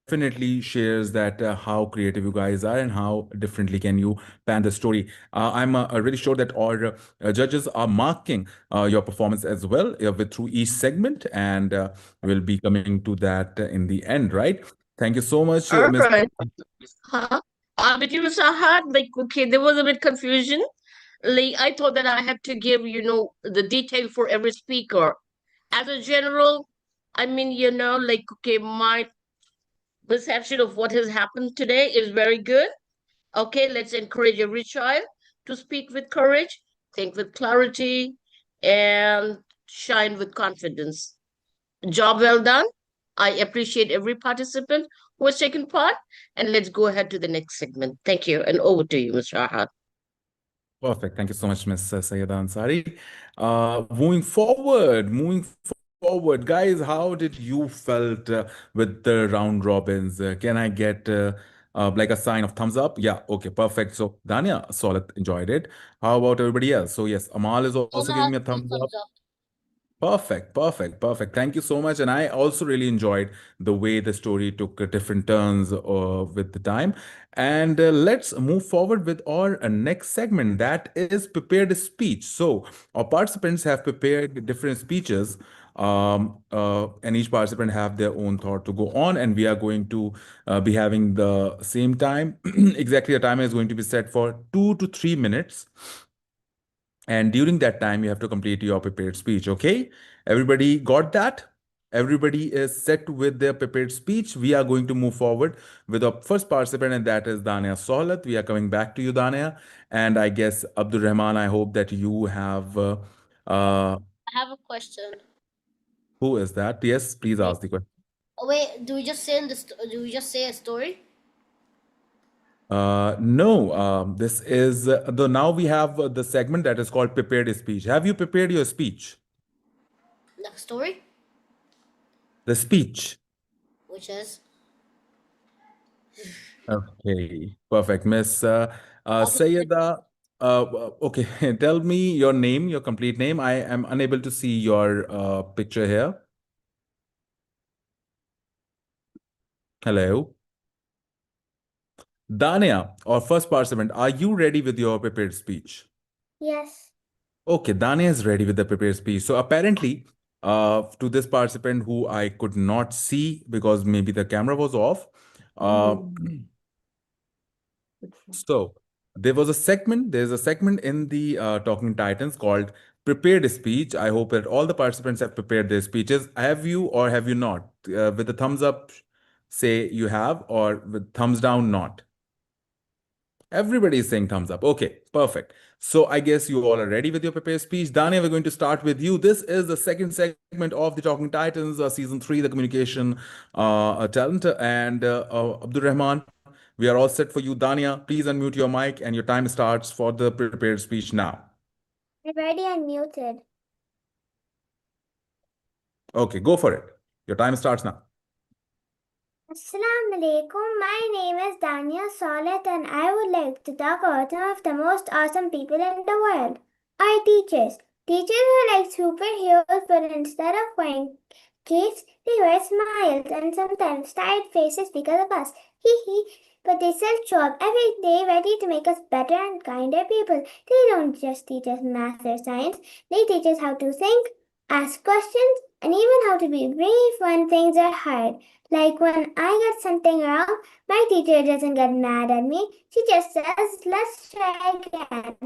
definitely shares that how creative you guys are and how differently can you pan the story. I'm really sure that our judges are marking your performance as well with through each segment, and we'll be coming to that in the end, right? Thank you so much, All Ms. right. Huh? But you, Mr. Hart, like, okay, there was a bit confusion. Like, I thought that I had to give, the detail for every speaker. As a general, I mean, like, okay, my perception of what has happened today is very good. Okay, let's encourage every child to speak with courage, think with clarity, and shine with confidence. Job well done. I appreciate every participant who has taken part. And let's go ahead to the next segment. Thank you. And over to you, Mr. Ahad. Perfect. Thank you so much, Ms. Sayyeda Ansari. Moving forward, guys, how did you felt with the round robins? Can I get like a sign of thumbs up? Yeah, okay, perfect. So Dania, solid, enjoyed it. How about everybody else? So yes, Amal is also giving me a thumbs up. Perfect, perfect, perfect. Thank you so much. And I also really enjoyed the way the story took different turns with the time. And let's move forward with our next segment that is prepared speech. So our participants have prepared different speeches, and each participant have their own thought to go on. And we are going to be having the same time. Exactly, the timer is going to be set for 2 to 3 minutes. And during that time, you have to complete your prepared speech. Okay. Everybody got that? Everybody is set with their prepared speech. We are going to move forward with our first participant, and that is Dania Solat. We are coming back to you, Dania. And I guess, Abdul Rahman, I hope that you have. I have a question. Who is that? Yes, please ask the question. Oh, wait, do we just say do we just say a story? No, this is the now we have the segment that is called prepared speech. Have you prepared your speech? Like a story? The speech. Which is? Okay, perfect. Miss Okay. Sayyeda, okay, tell me your name, your complete name. I am unable to see your picture here. Hello. Dania, our first participant, are you ready with your prepared speech? Yes. Okay, Dania is ready with the prepared speech. So apparently, to this participant who I could not see because maybe the camera was off, so there's a segment in the Talking Titans called Prepared Speech. I hope that all the participants have prepared their speeches. Have you or have you not? With the thumbs up, say you have, or with thumbs down, not. Everybody is saying thumbs up. Okay, perfect. So I guess you all are ready with your prepared speech. Dania, we're going to start with you. This is the second segment of the Talking Titans, season 3, the communication talent. And Abdul Rahman, we are all set for you. Dania, please unmute your mic and your time starts for the prepared speech now. I'm ready and muted. Okay, go for it. Your time starts now. Assalamu alaikum. My name is Dania Solet and I would like to talk about some of the most awesome people in the world. Our teachers. Teachers are like superheroes, but instead of wearing capes, they wear smiles and sometimes tired faces because of us. Hee hee. But they still show up every day ready to make us better and kinder people. They don't just teach us math or science, they teach us how to think, ask questions, and even how to be brave when things are hard. Like when I get something wrong, my teacher doesn't get mad at me. She just says, let's try again.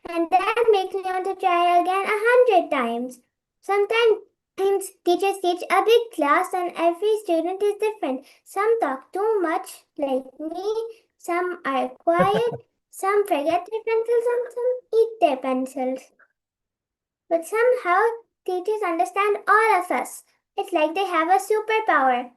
And that makes me want to try again 100 times. Sometimes teachers teach a big class and every student is different. Some talk too much, like me. Some are quiet. Some forget their pencils and some eat their pencils. But somehow, teachers understand all of us. It's like they have a superpower.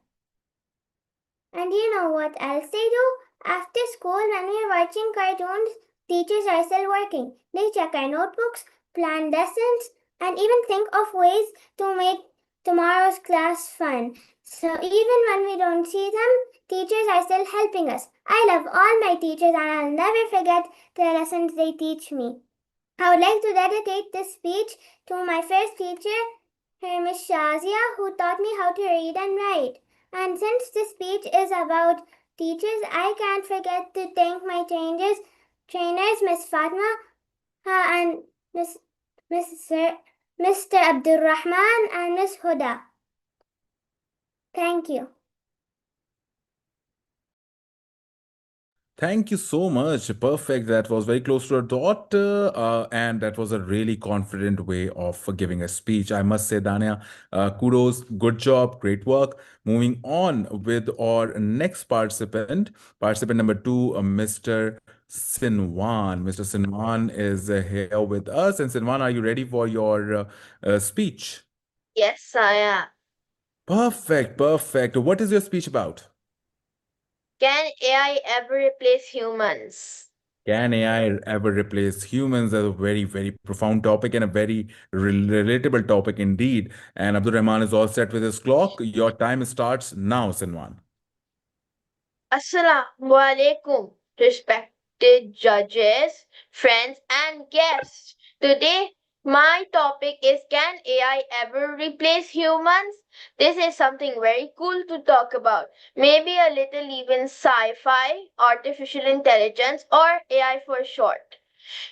And you know what else they do? After school, when we are watching cartoons, teachers are still working. They check our notebooks, plan lessons, and even think of ways to make tomorrow's class fun. So even when we don't see them, teachers are still helping us. I love all my teachers and I'll never forget the lessons they teach me. I would like to dedicate this speech to my first teacher, Miss Shazia, who taught me how to read and write. And since this speech is about teachers, I can't forget to thank my trainers, Miss Fatma and Mr. Abdul Rahman and Miss Huda. Thank you. Thank you so much. Perfect. That was very close to our thought, and that was a really confident way of giving a speech. I must say, Dania, kudos, good job, great work. Moving on with our next participant, participant number two, Mr. Sinwan. Mr. Sinwan is here with us. And Sinwan, are you ready for your speech? Yes, I am. Perfect, perfect. What is your speech about? Can AI ever replace humans? Can AI ever replace humans? That's a very, very profound topic and a very relatable topic indeed. And Abdul Rahman is all set with his clock. Your time starts now, Sinwan. Assalamu alaikum, respected judges, friends, and guests. Today, my topic is, can AI ever replace humans? This is something very cool to talk about. Maybe a little even sci-fi, artificial intelligence, or AI for short.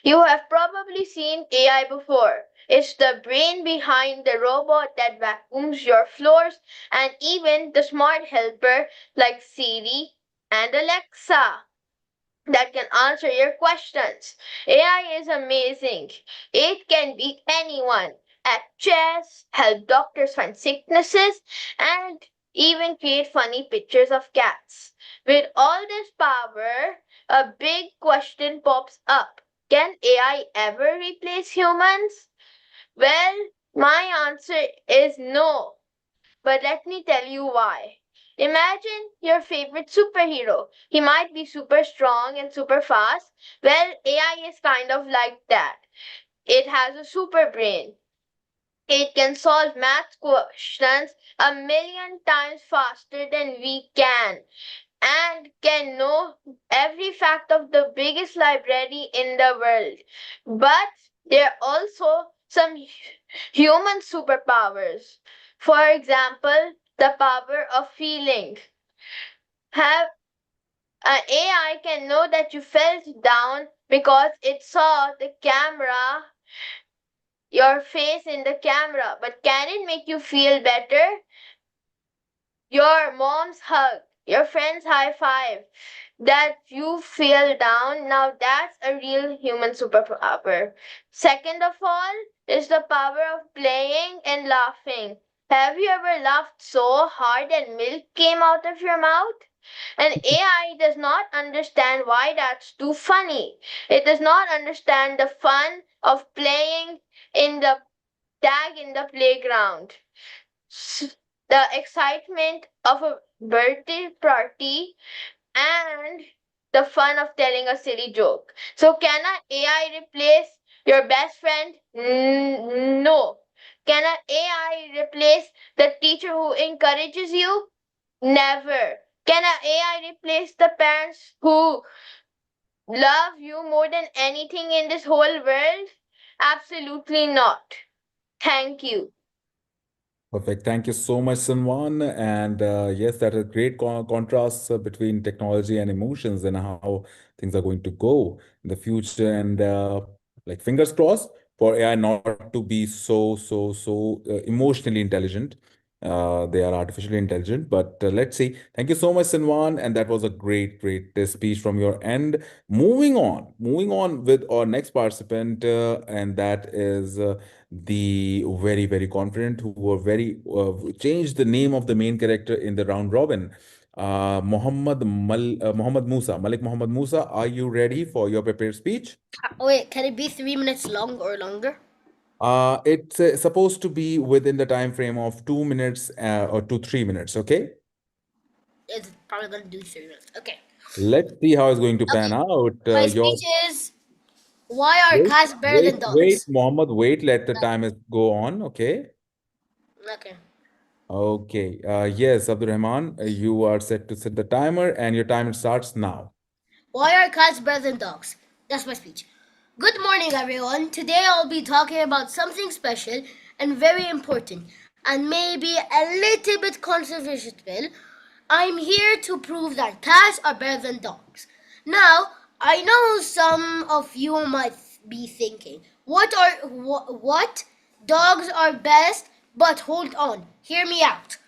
You have probably seen AI before. It's the brain behind the robot that vacuums your floors and even the smart helper like Siri and Alexa that can answer your questions. AI is amazing. It can beat anyone at chess, help doctors find sicknesses, and even create funny pictures of cats. With all this power, a big question pops up. Can AI ever replace humans? Well, my answer is no. But let me tell you why. Imagine your favorite superhero. He might be super strong and super fast. Well, AI is kind of like that. It has a super brain. It can solve math questions a million times faster than we can and can know every fact of the biggest library in the world. But there are also some human superpowers. For example, the power of feeling. Have AI can know that you felt down because it saw the camera, your face in the camera. But can it make you feel better? Your mom's hug, your friend's high five, that you feel down. Now that's a real human superpower. Second of all is the power of playing and laughing. Have you ever laughed so hard that milk came out of your mouth? And AI does not understand why that's too funny. It does not understand the fun of playing in the tag in the playground, the excitement of a birthday party, and the fun of telling a silly joke. So, can an AI replace your best friend? No. Can an AI replace the teacher who encourages you? Never. Can an AI replace the parents who love you more than anything in this whole world? Absolutely not. Thank you. Perfect. Thank you so much, Sanwan. And yes, that is great contrast between technology and emotions and how things are going to go in the future. And like fingers crossed for AI not to be so emotionally intelligent. They are artificially intelligent, but let's see. Thank you so much, Sinwan, and that was a great speech from your end. Moving on with our next participant, and that is the very confident who were very changed the name of the main character in the round robin. Muhammad Musa, Malik Muhammad Musa, are you ready for your prepared speech? Wait, can it be 3 minutes long or longer? It's supposed to be within the time frame of 2 minutes or to 3 minutes. Okay, It's probably gonna do 3 minutes. Okay. let's see how it's going to pan Okay. out. My Your speech is, why are wait, cats better than wait, dogs? Mohammed, wait. Let the time is go on. Okay. Okay. Okay. Yes, Abdul Rahman, you are set to set the timer, and your timer starts now. Why are cats better than dogs? That's my speech. Good morning, everyone. Today I'll be talking about something special and very important. and maybe a little bit controversial, I'm here to prove that cats are better than dogs. Now, I know some of you might be thinking, what? Dogs are best, but hold on, hear me out.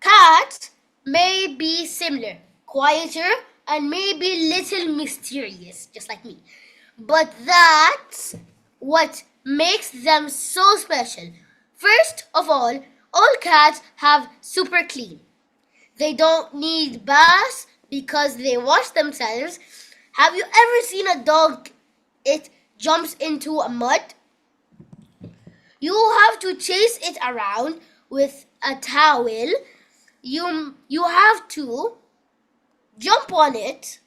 Cats may be similar, quieter, and maybe little mysterious, just like me. But that's what makes them so special. First of all cats have super clean. They don't need baths because they wash themselves. Have you ever seen a dog? It jumps into a mud. You have to chase it around with a towel. You have to jump on it,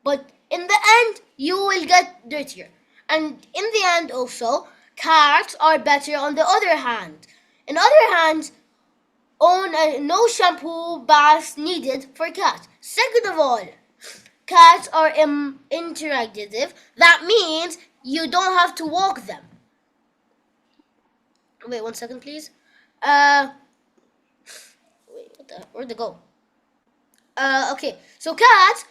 but in the end you will get dirtier. And in the end also, cats are better on the other hand. In other hands, no shampoo baths needed for cats. Second of all, cats are interactive. That means you don't have to walk them. Wait 1 second, please. Where'd they go? Okay, so cats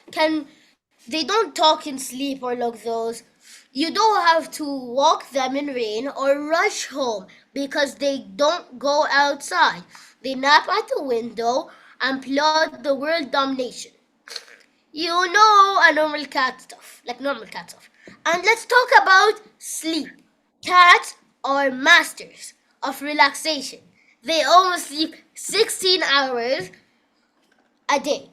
they don't talk in sleep or like those. You don't have to walk them in rain or rush home because they don't go outside. They nap at the window and plot the world domination. You know, a normal cat stuff. And let's talk about sleep. Cats are masters of relaxation. They almost sleep 16 hours a day.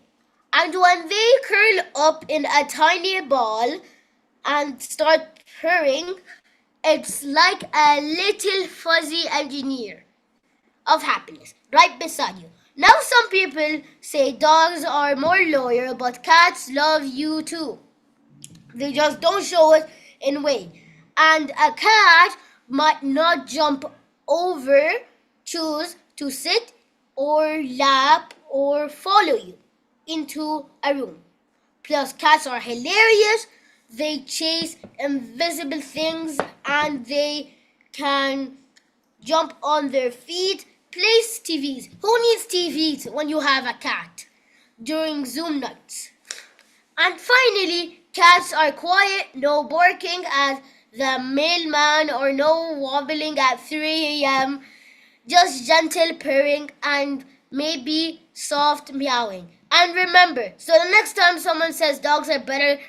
And when they curl up in a tiny ball and start purring, it's like a little fuzzy engineer of happiness right beside you. Now some people say dogs are more loyal, but cats love you too. They just don't show it in way. And a cat might not jump over, choose to sit or lap or follow you into a room. Plus, cats are hilarious. They chase invisible things and they can jump on their feet. Place TVs. Who needs TVs when you have a cat? During Zoom nights. And finally, cats are quiet, no barking at the mailman or no wobbling at 3 a.m. Just gentle purring and maybe soft meowing. And remember, so the next time someone says dogs are better,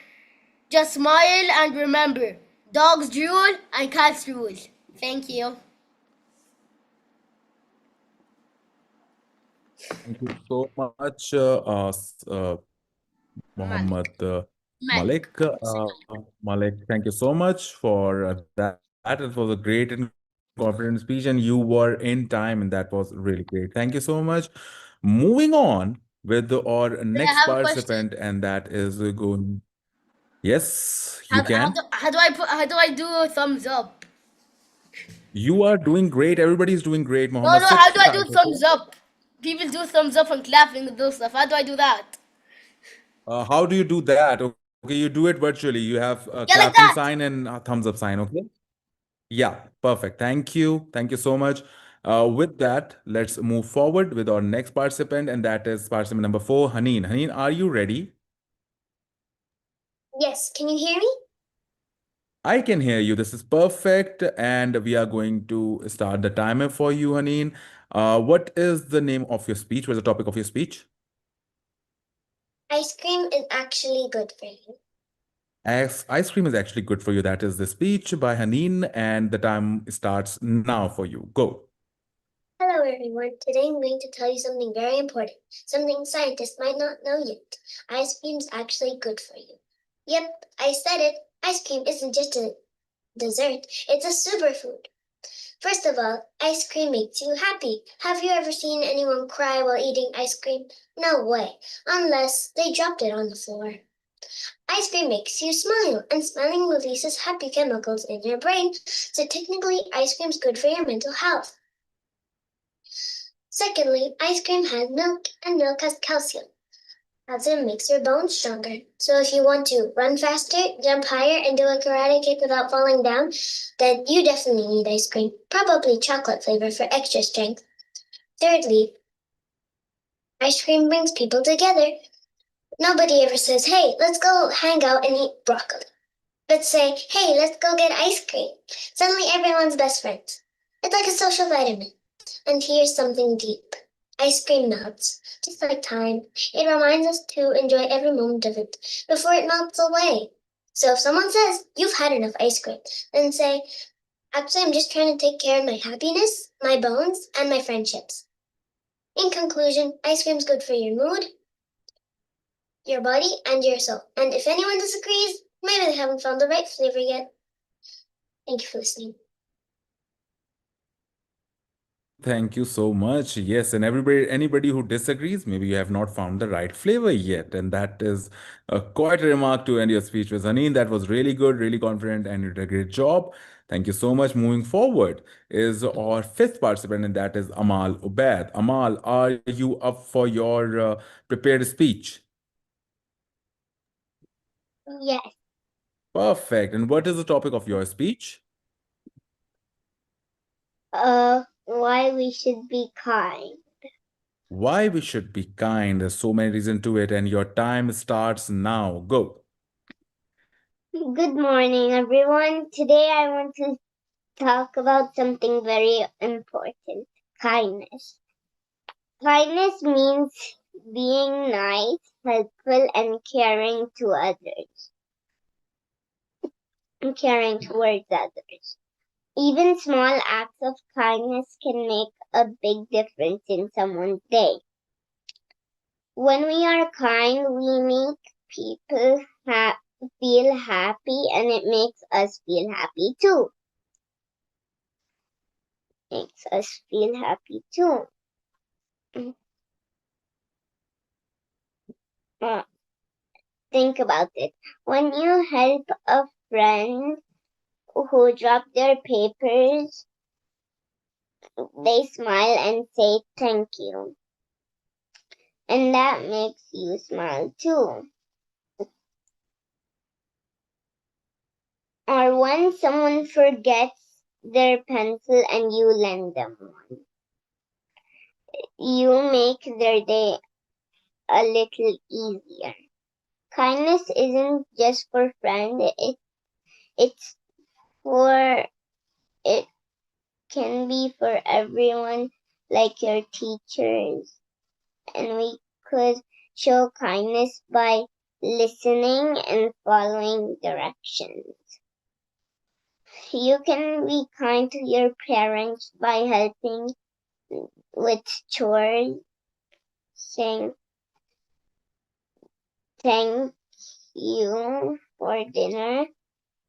just smile and remember, dogs drool and cats rule. Thank you. Thank you so much, Mohammed Malik. Malik, thank you so much for that. It was a great and confident speech, and you were in time, and that was really great. Thank you so much. Moving on with our next have a participant, and that is going. Yes, you can. How do I do a thumbs up? You are doing great. Everybody's doing great, No, Mohammed. how do I Sit do tight, thumbs okay? up? People do thumbs up and clapping and those stuff. How do I do that? How do you do that? Okay, you do it virtually. You have a Yeah, like clapping that. sign and a thumbs up sign, okay? Yeah, perfect. Thank you. Thank you so much. With that, let's move forward with our next participant, and that is participant number 4, Haneen. Haneen, are you ready? Yes, can you hear me? I can hear you. This is perfect, and we are going to start the timer for you, Haneen. What is the name of your speech? What's the topic of your speech? Ice cream is actually good for you. Ice cream is actually good for you. That is the speech by Haneen, and the time starts now for you. Go. Hello everyone, today I'm going to tell you something very important, something scientists might not know yet. Ice cream is actually good for you. Yep, I said it. Ice cream isn't just a dessert, it's a superfood. First of all, ice cream makes you happy. Have you ever seen anyone cry while eating ice cream? No way, unless they dropped it on the floor. Ice cream makes you smile, and smiling releases happy chemicals in your brain, so technically ice cream's good for your mental health. Secondly, ice cream has milk, and milk has calcium. Calcium makes your bones stronger. So if you want to run faster, jump higher, and do a karate kick without falling down, then you definitely need ice cream. Probably chocolate flavor for extra strength. Thirdly, ice cream brings people together. Nobody ever says, hey, let's go hang out and eat broccoli. But say, hey, let's go get ice cream. Suddenly everyone's best friends. It's like a social vitamin. And here's something deep. Ice cream melts, just like time. It reminds us to enjoy every moment of it before it melts away. So if someone says, you've had enough ice cream, then say, actually, I'm just trying to take care of my happiness, my bones, and my friendships. In conclusion, ice cream's good for your mood, your body, and your soul. And if anyone disagrees, maybe they haven't found the right flavor yet. Thank you for listening. Thank you so much. Yes, and anybody who disagrees, maybe you have not found the right flavor yet. And that is quite a remark to end your speech with. Aneen, that was really good, really confident, and you did a great job. Thank you so much. Moving forward is our fifth participant, and that is Amal Ubaid. Amal, are you up for your prepared speech? Yes. Perfect. And what is the topic of your speech? Why we should be kind. Why we should be kind. There's so many reasons to it, and your time starts now. Go. Good morning, everyone. Today I want to talk about something very important, kindness. Kindness means being nice, helpful, and caring to others. And caring towards others. Even small acts of kindness can make a big difference in someone's day. When we are kind, we make people feel happy, and it makes us feel happy too. Makes us feel happy too. Think about it. When you help a friend who dropped their papers, they smile and say thank you. And that makes you smile too. Or when someone forgets their pencil and you lend them one, you make their day a little easier. Kindness isn't just for friends, it's for it can be for everyone, like your teachers. And we could show kindness by listening and following directions. You can be kind to your parents by helping with chores, saying thank you for dinner.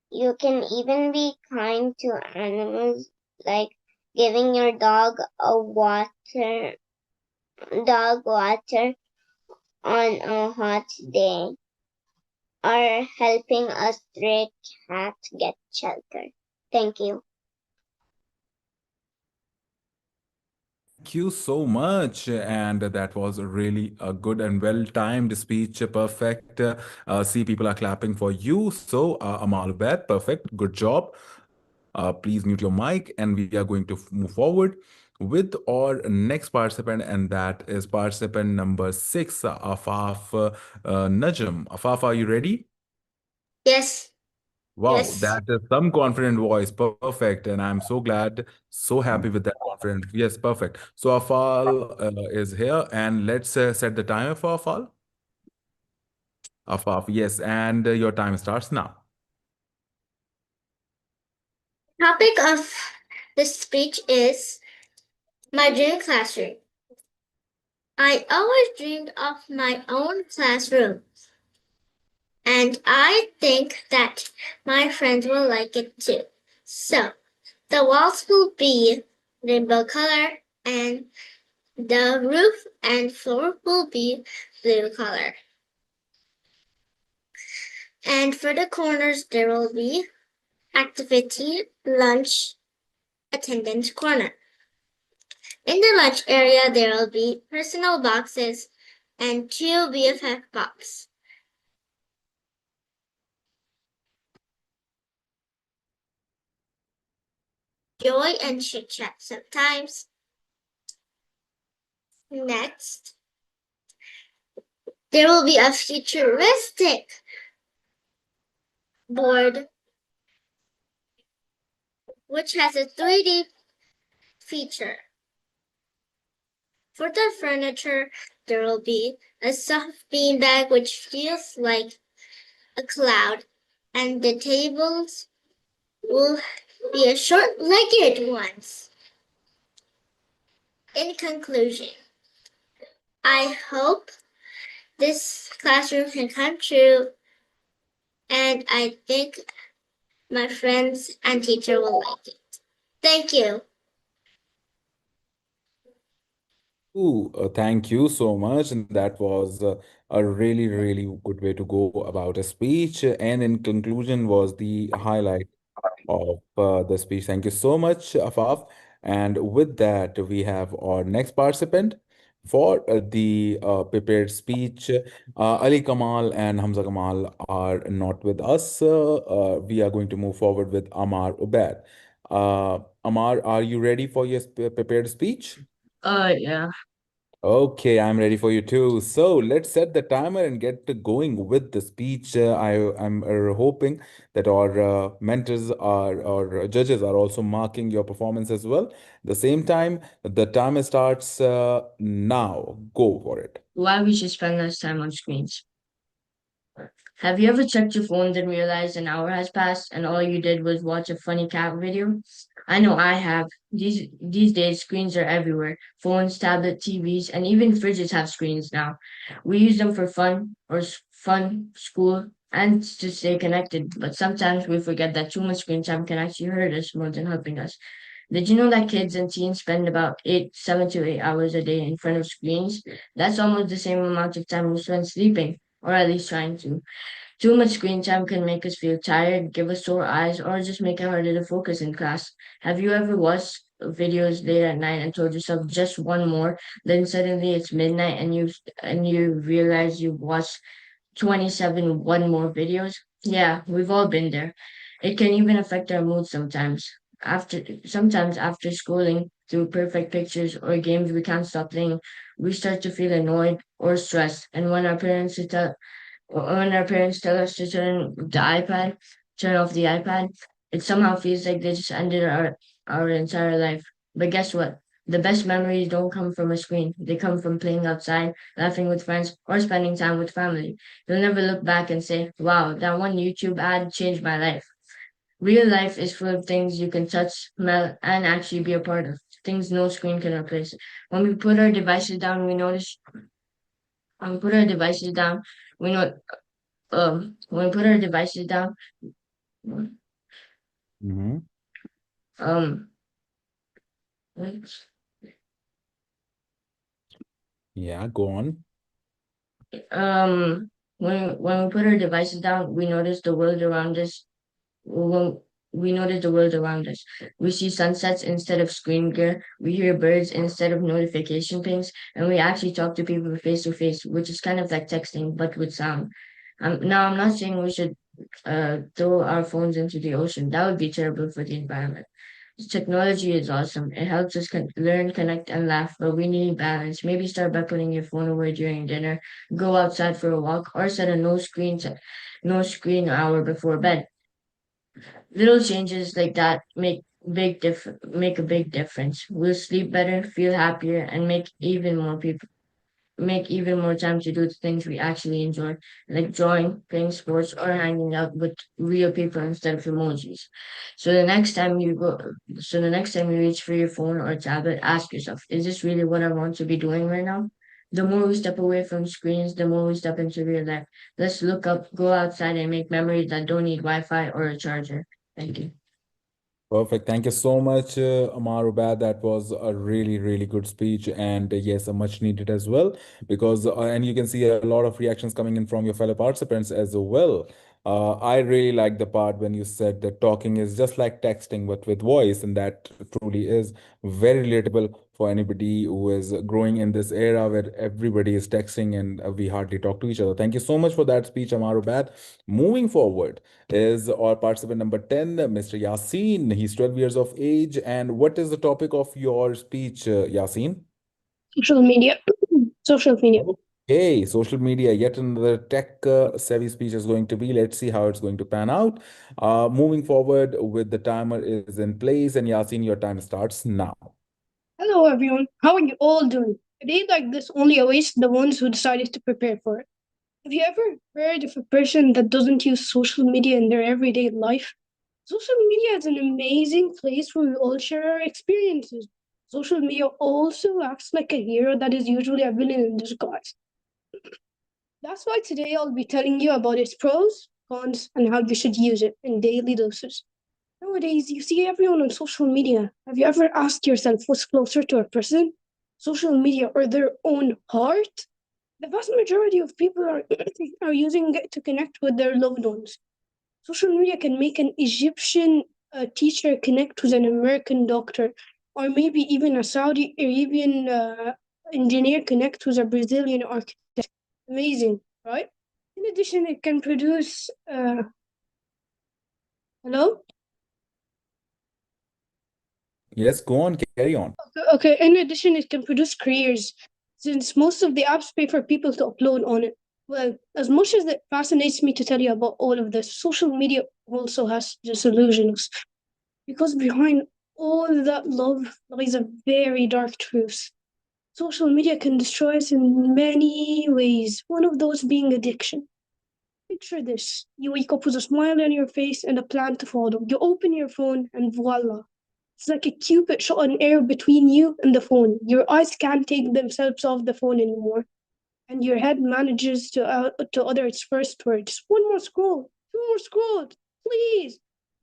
You can even be kind to animals, like giving your dog water on a hot day, or helping a stray cat get shelter. Thank you. Thank you so much. And that was really a good and well-timed speech. Perfect. See, people are clapping for you. So, Amal Bad, perfect. Good job. Please mute your mic, and we are going to move forward with our next participant, and that is participant number 6, Afaf Najm. Afaf, are you ready? Yes. Wow, Yes. that is some confident voice. Perfect. And I'm so glad, so happy with that confident. Yes, perfect. So Afal is here, and let's set the timer for Afal. Afaf, yes, and your time starts now. Topic of this speech is my dream classroom. I always dreamed of my own classroom, and I think that my friends will like it too. So, the walls will be rainbow color, and the roof and floor will be blue color. And for the corners, there will be activity, lunch, attendance corner. In the lunch area, there will be personal boxes and 2 BFF box. Joy and chit chat sometimes. Next, there will be a futuristic board which has a 3D feature. For the furniture, there will be a soft beanbag which feels like a cloud, and the tables will be a short-legged ones. In conclusion, I hope this classroom can come true, and I think my friends and teacher will like it. Thank you. Ooh, thank you so much. And that was a really, really good way to go about a speech. And in conclusion, was the highlight of the speech. Thank you so much, Afaf. And with that, we have our next participant for the prepared speech. Ali Kamal and Hamza Kamal are not with us. We are going to move forward with Amar Ubaid. Amar, are you ready for your prepared speech? Yeah. Okay, I'm ready for you too. So let's set the timer and get to going with the speech. I'm hoping that our mentors are or judges are also marking your performance as well. The same time, the timer starts now. Go for it. Why we should spend less time on screens. Have you ever checked your phone then realized an hour has passed and all you did was watch a funny cat video? I know I have. These days screens are everywhere. Phones, tablet, TVs, and even fridges have screens now. We use them for fun, school, and to stay connected. But sometimes we forget that too much screen time can actually hurt us more than helping us. Did you know that kids and teens spend about 7 to 8 hours a day in front of screens? That's almost the same amount of time we spend sleeping, or at least trying to. Too much screen time can make us feel tired, give us sore eyes, or just make it harder to focus in class. Have you ever watched videos late at night and told yourself just one more, then suddenly it's midnight and you realize you've watched 27 one more videos? Yeah, we've all been there. It can even affect our mood sometimes. Sometimes after scrolling through perfect pictures or games we can't stop playing, we start to feel annoyed or stressed. And when our parents tell us to turn off the iPad, it somehow feels like they just ended our entire life. But guess what? The best memories don't come from a screen. They come from playing outside, laughing with friends, or spending time with family. You'll never look back and say, wow, that one YouTube ad changed my life. Real life is full of things you can touch, smell, and actually be a part of. Things no screen can replace. When we put our devices down, we notice when we put our devices down, we know when we put our devices down, Mm-hmm. um, Yeah, go on. when we put our devices down, we notice the world around us. When we notice the world around us, we see sunsets instead of screen glare. We hear birds instead of notification pings, and we actually talk to people face to face, which is kind of like texting but with sound. Now, I'm not saying we should throw our phones into the ocean. That would be terrible for the environment. Technology is awesome. It helps us learn, connect, and laugh, but we need balance. Maybe start by putting your phone away during dinner, go outside for a walk, or set a no screen hour before bed. Little changes like that make a big difference. We'll sleep better, feel happier, and make even more time to do the things we actually enjoy, like drawing, playing sports, or hanging out with real people instead of emojis. So the next time you reach for your phone or tablet, ask yourself, is this really what I want to be doing right now? The more we step away from screens, the more we step into real life. Let's look up, go outside, and make memories that don't need Wi-Fi or a charger. Thank you. Perfect. Thank you so much, Amar Ubad. That was a really, really good speech, and yes, a much needed as well. Because and you can see a lot of reactions coming in from your fellow participants as well. I really like the part when you said that talking is just like texting, but with voice, and that truly is very relatable for anybody who is growing in this era where everybody is texting and we hardly talk to each other. Thank you so much for that speech, Amar Ubad. Moving forward is our participant number 10, Mr. Yasin. He's 12 years of age. And what is the topic of your speech, Yasin? Social media. Social media. Okay, social media, yet another tech savvy speech is going to be. Let's see how it's going to pan out. Moving forward with the timer is in place, and Yasin, your time starts now. Hello, everyone. How are you all doing? A day like this only awaits the ones who decided to prepare for it. Have you ever heard of a person that doesn't use social media in their everyday life? Social media is an amazing place where we all share our experiences. Social media also acts like a hero that is usually a villain in disguise. That's why today I'll be telling you about its pros, cons, and how you should use it in daily doses. Nowadays, you see everyone on social media. Have you ever asked yourself what's closer to a person? Social media or their own heart? The vast majority of people are using it to connect with their loved ones. Social media can make an Egyptian teacher connect with an American doctor, or maybe even a Saudi Arabian engineer connect with a Brazilian architect. Amazing, right? In addition, it can produce. Hello? Yes, go on, carry on. Okay, in addition, it can produce careers, since most of the apps pay for people to upload on it. Well, as much as it fascinates me to tell you about all of this, social media also has disillusions. Because behind all that love lies a very dark truth. Social media can destroy us in many ways, one of those being addiction. Picture this. You wake up with a smile on your face and a plan to follow. You open your phone and voila. It's like a cupid shot an arrow between you and the phone. Your eyes can't take themselves off the phone anymore. And your head manages to utter its first words. One more scroll. Two more scrolls. Please.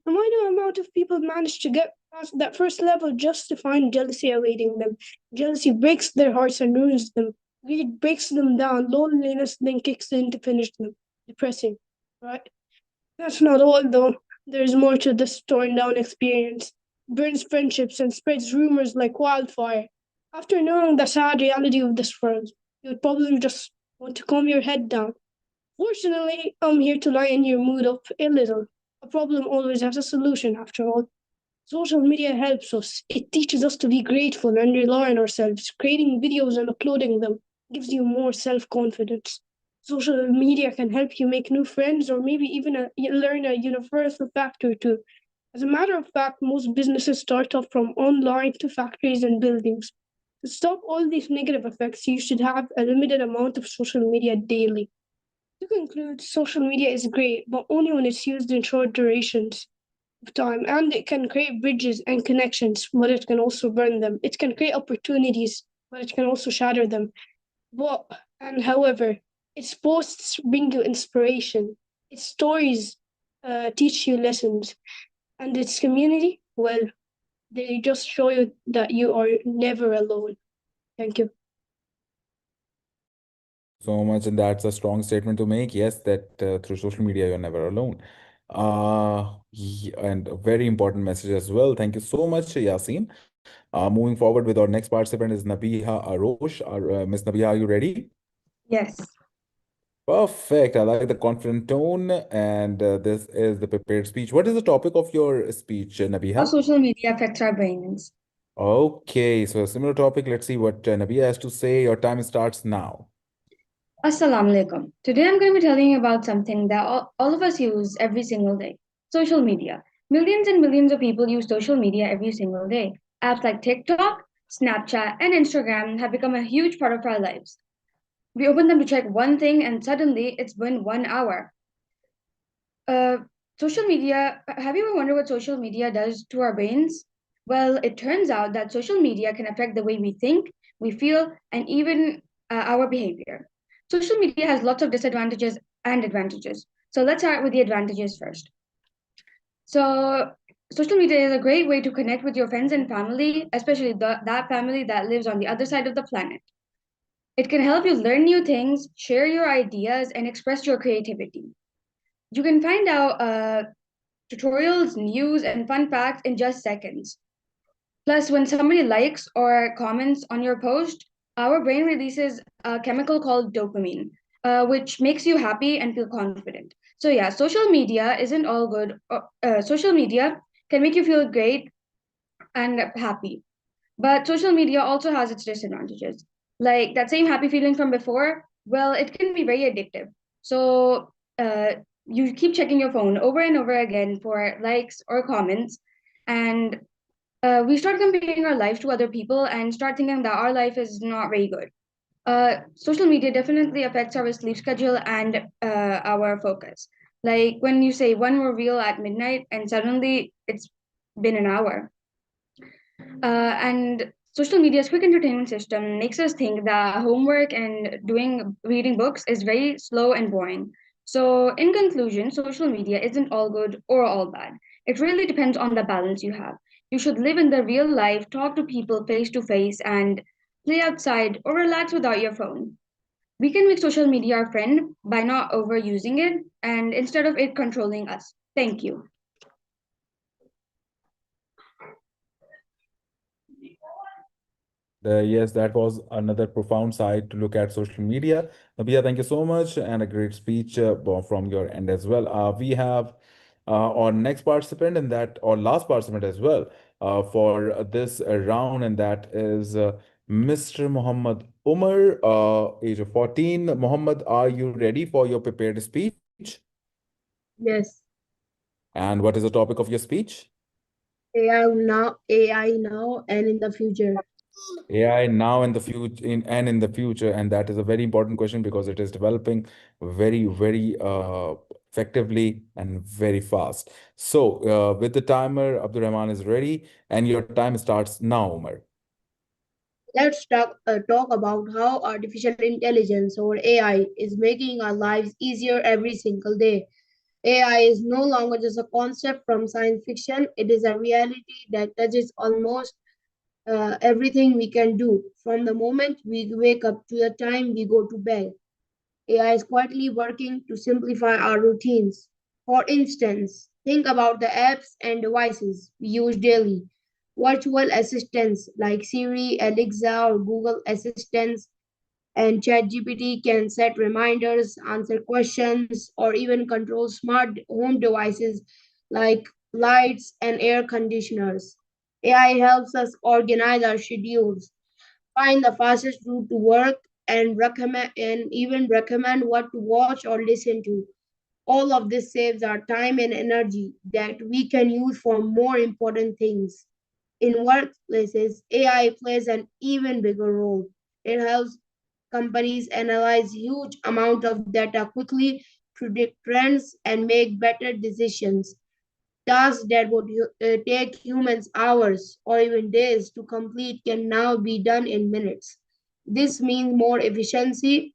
And why do amount of people manage to get past that first level just to find jealousy awaiting them? Jealousy breaks their hearts and ruins them. Greed breaks them down. Loneliness then kicks in to finish them. Depressing, right? That's not all, though. There's more to this torn down experience. Burns friendships and spreads rumors like wildfire. After knowing the sad reality of this world, you would probably just want to calm your head down. Fortunately, I'm here to lighten your mood up a little. A problem always has a solution, after all. Social media helps us. It teaches us to be grateful and rely on ourselves. Creating videos and uploading them gives you more self confidence. Social media can help you make new friends or maybe even learn a universal fact or two. As a matter of fact, most businesses start off from online to factories and buildings. To stop all these negative effects, you should have a limited amount of social media daily. To conclude, social media is great, but only when it's used in short durations of time, and it can create bridges and connections, but it can also burn them. It can create opportunities, but it can also shatter them. However, its posts bring you inspiration. Its stories teach you lessons, and its community, well, they just show you that you are never alone. Thank you. So much, and that's a strong statement to make. Yes, that through social media, you're never alone. And a very important message as well. Thank you so much, Yasin. Moving forward with our next participant is Nabiha Arosh. Miss Nabiha, are you ready? Yes. Perfect. I like the confident tone, and this is the prepared speech. What is the topic of your speech, How Nabiha? social media affects our brains. Okay, so a similar topic. Let's see what Nabiha has to say. Your time starts now. Assalamu alaikum. Today I'm going to be telling you about something that all of us use every single day: social media. Millions and millions of people use social media every single day. Apps like TikTok, Snapchat, and Instagram have become a huge part of our lives. We open them to check one thing, and suddenly it's been 1 hour. Social media, have you ever wondered what social media does to our brains? Well, it turns out that social media can affect the way we think, we feel, and even our behavior. Social media has lots of disadvantages and advantages. So let's start with the advantages first. So, social media is a great way to connect with your friends and family, especially that family that lives on the other side of the planet. It can help you learn new things, share your ideas, and express your creativity. You can find out tutorials, news, and fun facts in just seconds. Plus, when somebody likes or comments on your post, our brain releases a chemical called dopamine, which makes you happy and feel confident. So, yeah, social media isn't all good. Social media can make you feel great and happy. But social media also has its disadvantages. like that same happy feeling from before, well, it can be very addictive. So you keep checking your phone over and over again for likes or comments, and we start comparing our life to other people and start thinking that our life is not very good. Social media definitely affects our sleep schedule and our focus. Like when you say one more reel at midnight and suddenly it's been an hour. And social media's quick entertainment system makes us think that homework and reading books is very slow and boring. So, in conclusion, social media isn't all good or all bad. It really depends on the balance you have. You should live in the real life, talk to people face to face, and play outside or relax without your phone. We can make social media our friend by not overusing it and instead of it controlling us. Thank you. Yes, that was another profound side to look at social media. Nabila, thank you so much, and a great speech from your end as well. We have our next participant, and that our last participant as well for this round, and that is Mr. Muhammad Umar, age of 14. Muhammad, are you ready for your prepared speech? Yes, And what is the topic of your speech? AI now and in the future. AI now and the future in the future, and that is a very important question because it is developing very effectively and very fast. So with the timer, Abdul Rahman is ready, and your time starts now, Umar. Let's talk about how artificial intelligence or AI is making our lives easier every single day. AI is no longer just a concept from science fiction, it is a reality that touches almost everything we can do, from the moment we wake up to the time we go to bed. AI is quietly working to simplify our routines. For instance, think about the apps and devices we use daily. Virtual assistants like Siri, Alexa, or Google Assistants and ChatGPT can set reminders, answer questions, or even control smart home devices like lights and air conditioners. AI helps us organize our schedules, find the fastest route to work, and even recommend what to watch or listen to. All of this saves our time and energy that we can use for more important things. In workplaces, AI plays an even bigger role. It helps companies analyze huge amount of data quickly, predict trends, and make better decisions. Tasks that would take humans hours or even days to complete can now be done in minutes. This means more efficiency,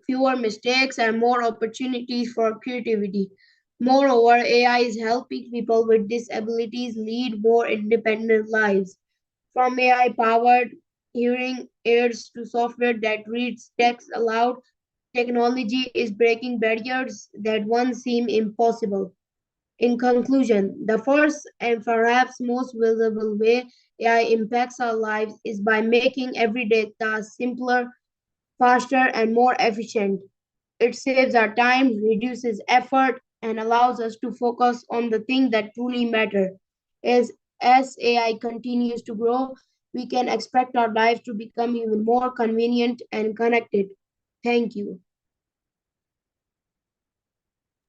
fewer mistakes, and more opportunities for creativity. Moreover, AI is helping people with disabilities lead more independent lives. From AI powered hearing aids to software that reads text aloud, technology is breaking barriers that once seemed impossible. In conclusion, the first and perhaps most visible way AI impacts our lives is by making everyday tasks simpler, faster, and more efficient. It saves our time, reduces effort, and allows us to focus on the things that truly matter. As, as AI continues to grow, we can expect our lives to become even more convenient and connected. Thank you.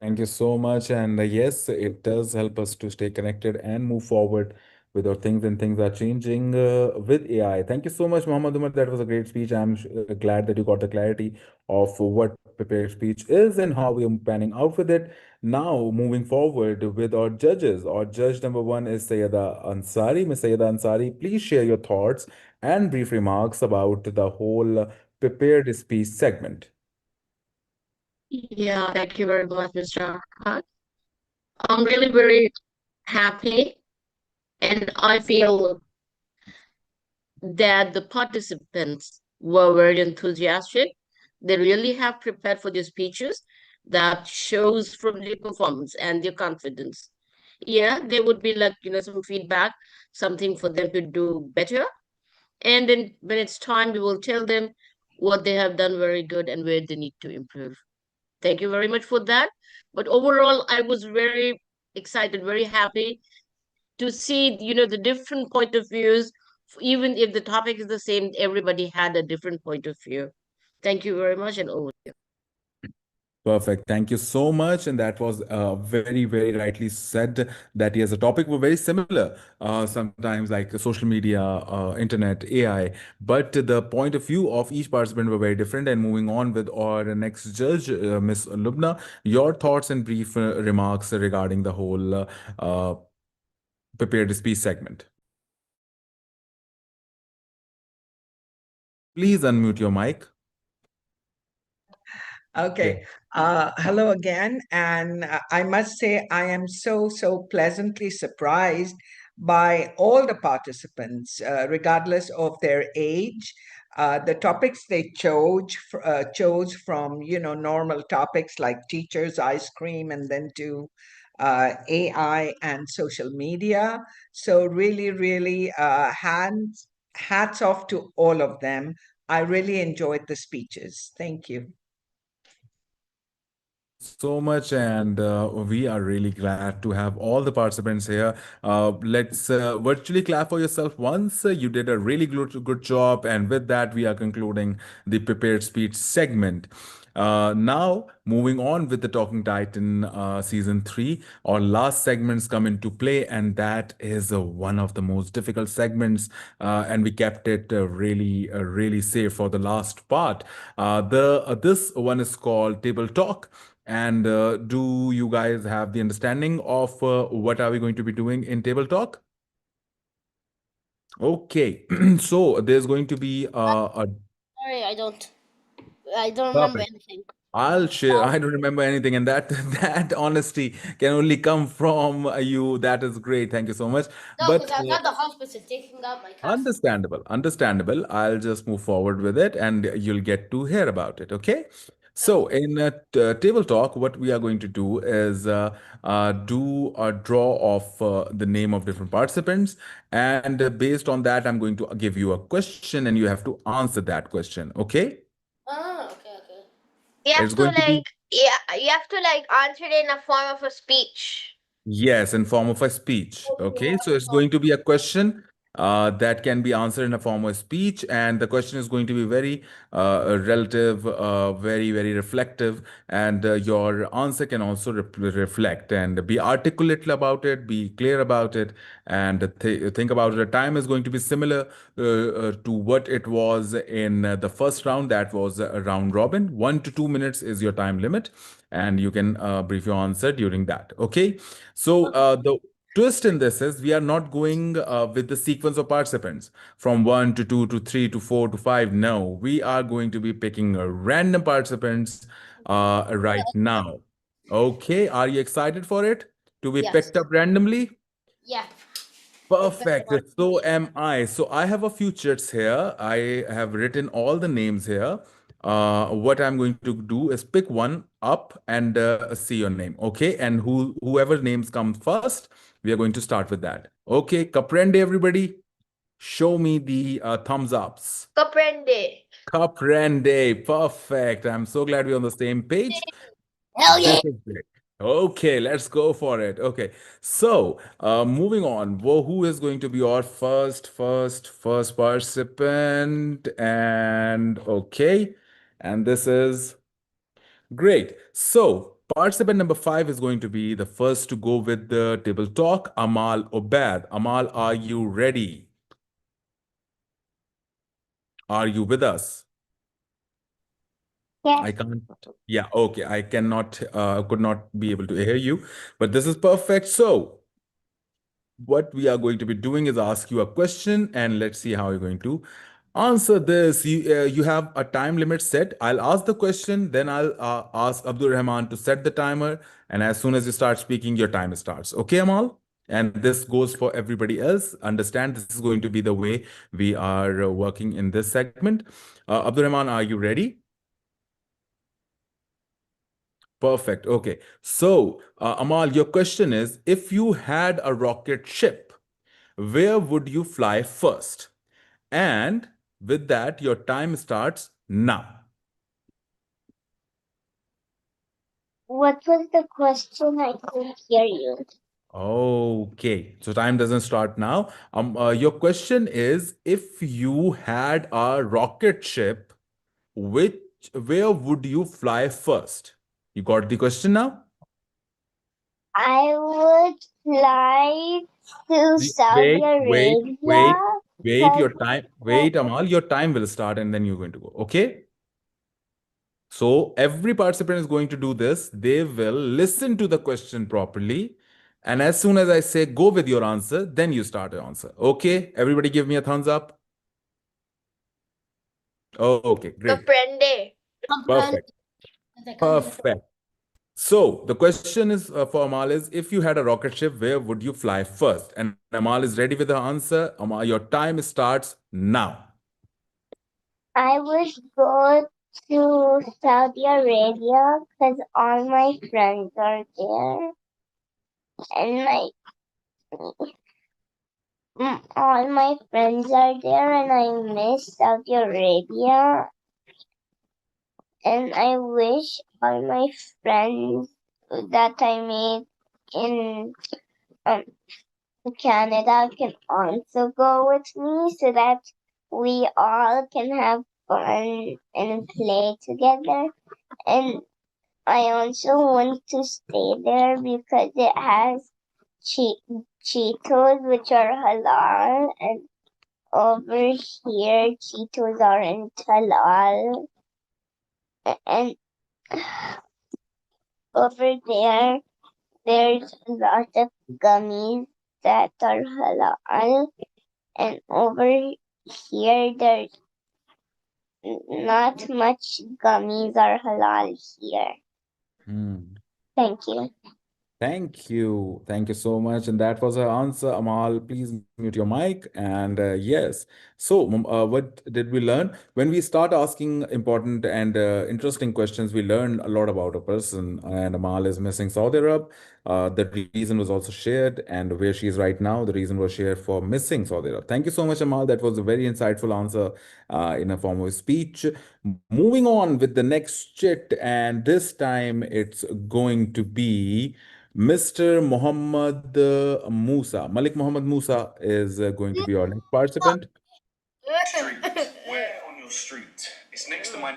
Thank you so much. And yes, it does help us to stay connected and move forward with our things, and things are changing with AI. Thank you so much, Muhammad Umar. That was a great speech. I'm glad that you got the clarity of what prepared speech is and how we are panning out with it. Now, moving forward with our judges. Our judge number one is Sayyida Ansari. Ms. Sayyida Ansari, please share your thoughts and brief remarks about the whole prepared speech segment. Yeah, thank you very much, Mr. Hart. I'm really very happy, and I feel that the participants were very enthusiastic. They really have prepared for their speeches. That shows from their performance and their confidence. Yeah, there would be like, some feedback, something for them to do better. And then when it's time, we will tell them what they have done very good and where they need to improve. Thank you very much for that. But overall, I was very excited, very happy to see, the different point of views even if the topic is the same, everybody had a different point of view. Thank you very much, and over to you. Perfect. Thank you so much. And that was very, very rightly said that yes, the topic were very similar. Sometimes like social media, internet, AI, but the point of view of each participant were very different. And moving on with our next judge, Miss Lubna, your thoughts and brief remarks regarding the whole prepared speech segment. Please unmute your mic. Okay. Hello again. And I must say, I am so pleasantly surprised by all the participants, regardless of their age. The topics they chose from, normal topics like teachers, ice cream, and then to AI and social media. So really, hats off to all of them. I really enjoyed the speeches. Thank you so much, and we are really glad to have all the participants here. Let's virtually clap for yourself once. You did a really good job, and with that, we are concluding the prepared speech segment. Now, moving on with the Talking Titan season 3, our last segments come into play, and that is one of the most difficult segments, and we kept it really safe for the last part. The This one is called Table Talk. And do you guys have the understanding of what are we going to be doing in Table Talk? Okay, so there's going to be a Sorry, I don't remember perfect. anything. I'll share. I don't remember anything, and that that honesty can only come from you. That is great. Thank you so much. No, But because I was at the hospital taking out my cat. understandable. I'll just move forward with it, and you'll get to hear about it. Okay. So in Table Talk, what we are going to do is do a draw of the name of different participants, and based on that, I'm going to give you a question, and you have to answer that question. Okay. Ah, okay. You have It's to going to be you have to answer it in a form of a speech. yes, in form of a speech. Okay, so it's going to be a question that can be answered in a form of speech, and the question is going to be very relative, very reflective, and your answer can also reflect and be articulate about it, be clear about it, and think about it. The time is going to be similar to what it was in the first round. That was a round robin. 1 to 2 minutes is your time limit, and you can brief your answer during that. Okay. So the twist in this is we are not going with the sequence of participants from 1 to 2 to 3 to 4 to 5. No, we are going to be picking random participants right now. Okay, are you excited for it to be Yes. picked up randomly? Yeah. Perfect. So am I. So I have a few chits here. I have written all the names here. What I'm going to do is pick one up and see your name. Okay. And whoever names come first, we are going to start with that. Okay. Comprende, everybody. Show me the thumbs ups. Comprende. Comprende. Perfect. I'm so glad we're on the same page. Hell yeah. This is great. Okay, let's go for it. Okay, so moving on. Who is going to be our first participant? And okay, and this is great. So participant number 5 is going to be the first to go with the table talk. Amal Obad. Amal, are you ready? Are you with us? Yes. I can't. Yeah, okay. I cannot, could not be able to hear you, but this is perfect. So, what we are going to be doing is ask you a question, and let's see how you're going to answer this. You have a time limit set. I'll ask the question, then I'll ask Abdul Rahman to set the timer, and as soon as you start speaking, your timer starts. Okay, Amal? And this goes for everybody else. Understand this is going to be the way we are working in this segment. Abdul Rahman, are you ready? Perfect. Okay. So, Amal, your question is, if you had a rocket ship, where would you fly first? And with that, your time starts now. What was the question? I couldn't hear you. Okay, so time doesn't start now. Your question is, if you had a rocket ship, which where would you fly first? You got the question now? I would fly to Saudi Wait, Arabia your because time. Wait, Amal, your time will start and then you're going to go. Okay? So every participant is going to do this. They will listen to the question properly. And as soon as I say go with your answer, then you start your answer. Okay? Everybody give me a thumbs up. Oh, okay, great. Comprende. Perfect. Perfect. So the question is for Amal is, if you had a rocket ship, where would you fly first? And Amal is ready with the answer. Amal, your time starts now. I would go to Saudi Arabia because all my friends are there and all my friends are there and I miss Saudi Arabia and I wish all my friends that I made in Canada can also go with me so that we all can have fun and play together. And I also want to stay there because it has Cheetos, which are halal, and over here Cheetos aren't halal. And over there, there's a lot of gummies that are halal. And over here, there's not much gummies are halal here. Thank you. Thank you. Thank you so much. And that was her answer. Amal, please mute your mic. And yes. So, what did we learn? When we start asking important and interesting questions, we learn a lot about a person. And Amal is missing Saudi Arab. The reason was also shared. And where she is right now, the reason was shared for missing Saudi Arab. Thank you so much, Amal. That was a very insightful answer in a form of speech. Moving on with the next chit. And this time it's going to be Mr. Muhammad Musa. Malik Muhammad Musa is going to be our next participant. Where on your street? It's next to my.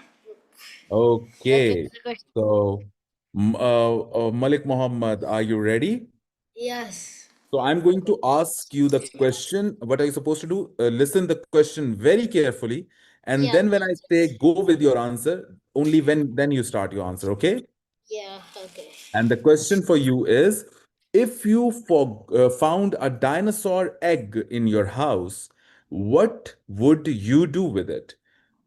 Okay. So, Malik Muhammad, are you ready? Yes. So I'm going to ask you the question. What are you supposed to do? Listen the question very carefully. And Yeah. then when I say go with your answer, only then you start your answer, okay? Yeah, okay. And the question for you is, if you found a dinosaur egg in your house, what would you do with it?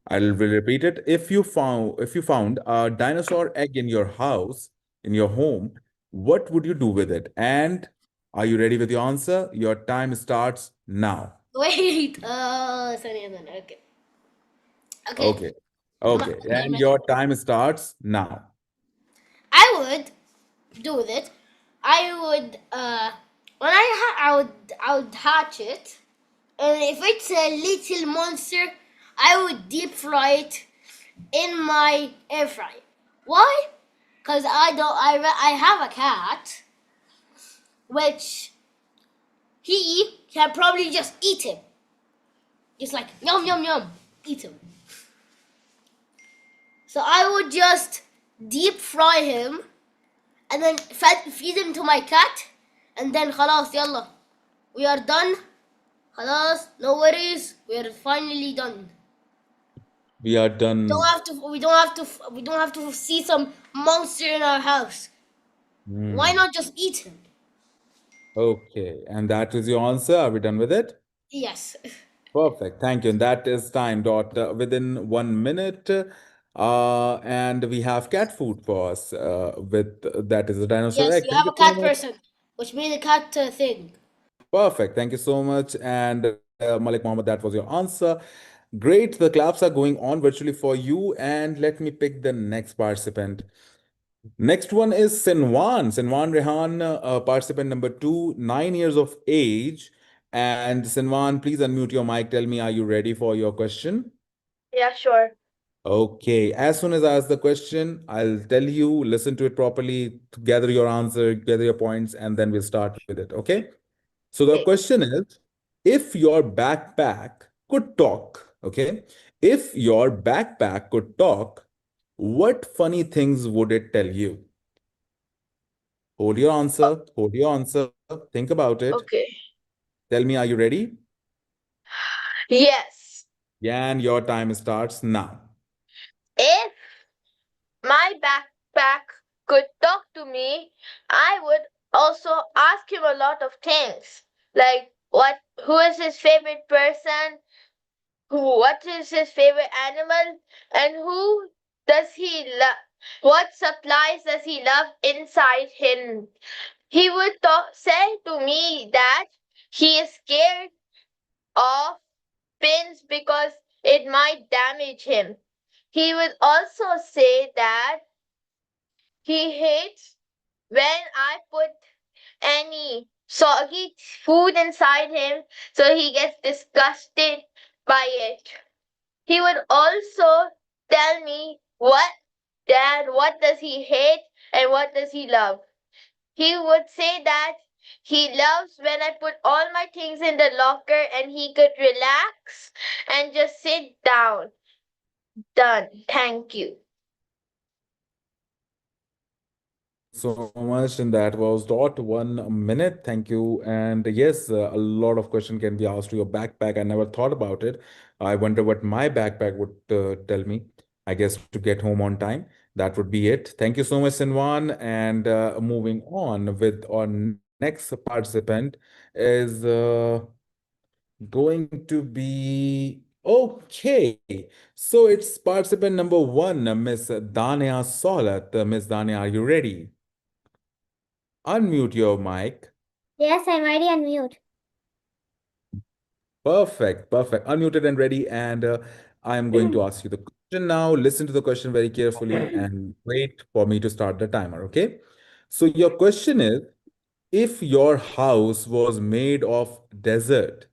I'll repeat it. If you found a dinosaur egg in your house, in your home, what would you do with it? And are you ready with your answer? Your time starts now. Wait, sorry, okay. Okay. Okay. Okay. And your time starts now. I would do with it. I would when I would hatch it, and if it's a little monster, I would deep fry it in my air fryer. Why? Because I have a cat, which he can probably just eat him, just like yum yum yum, eat him. So I would just deep fry him and then feed him to my cat, and then خلاص يلا, we are done. خلاص, no worries, we are finally done. We are done. We don't have to see some monster in our house. Why not just eat him? Okay. And that is your answer. Are we done with it? Yes. Perfect. Thank you. And that is time dot within 1 minute. And we have cat food for us. With that is a dinosaur Yes, egg. you Thank have you a so cat much. person, which made a cat thing. Perfect. Thank you so much. And Malik Mohammed, that was your answer. Great. The claps are going on virtually for you. And let me pick the next participant. Next one is Sinwan. Sinwan Rehan, participant number 2, 9 years of age. And Sinwan, please unmute your mic. Tell me, are you ready for your question? Yeah, sure. Okay, as soon as I ask the question, I'll tell you, listen to it properly, gather your answer, gather your points, and then we'll start with it. Okay? So the Okay. question is, if your backpack could talk, okay? If your backpack could talk, what funny things would it tell you? Hold your answer, hold your answer, think about it. Okay. Tell me, are you ready? Yes. And your time starts now. If my backpack could talk to me, I would also ask him a lot of things. Like who is his favorite person? What is his favorite animal? And who does he love? What supplies does he love inside him? He would say to me that he is scared of pins because it might damage him. He would also say that he hates when I put any soggy food inside him, so he gets disgusted by it. He would also tell me what does he hate and what does he love. He would say that he loves when I put all my things in the locker and he could relax and just sit down. Done. Thank you. So much, and that was dot 1 minute. Thank you. And yes, a lot of question can be asked to your backpack. I never thought about it. I wonder what my backpack would tell me. I guess to get home on time. That would be it. Thank you so much, Sinwan. And moving on with our next participant is going to be okay. So it's participant number one, Miss Dania Solat. Miss Dania, are you ready? Unmute your mic. Yes, I'm ready. Unmute. Perfect, perfect. Unmuted and ready. And I am going to ask you the question now. Listen to the question very carefully and wait for me to start the timer, okay? So your question is, if your house was made of desert,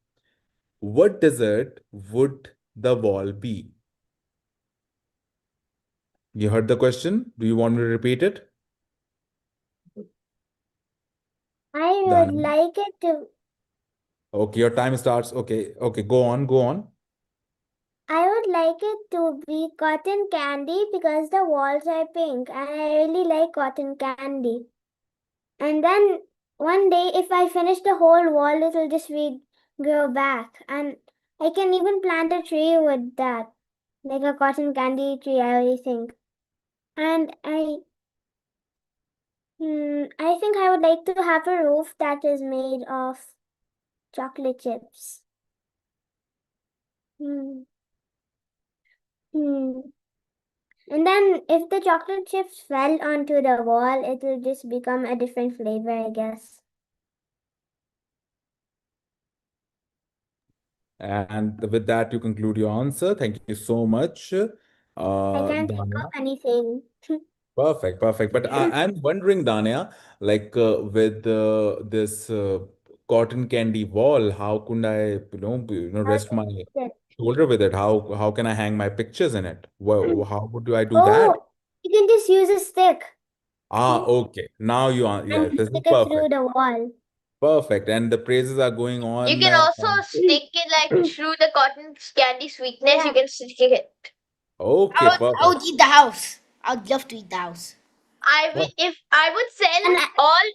what desert would the wall be? You heard the question? Do you want me to repeat it? I would Dani? like it to. Okay, your time starts. Okay, okay, go on, go on. I would like it to be cotton candy because the walls are pink and I really like cotton candy. And then one day, if I finish the whole wall, it'll just grow back. And I can even plant a tree with that, like a cotton candy tree, I really think. And I think I would like to have a roof that is made of chocolate chips. Hmm. Hmm. And then if the chocolate chips fell onto the wall, it will just become a different flavor, I guess. And with that, you conclude your answer. Thank you so much, I can't think Dania. of anything. Perfect, perfect. But I'm wondering, Dania, like with this cotton candy wall, how could I, rest my shoulder with it? How can I hang my pictures in it? Well, how would I do that? Oh, you can just use a stick Ah, okay. Now you are, yeah, and this is stick it through perfect. the wall. Perfect. And the praises are going You on. can also stick it like through the cotton candy sweetness. You Yeah. can stick it. Okay, I perfect. would eat the house. I'd love to eat the house. If I would sell And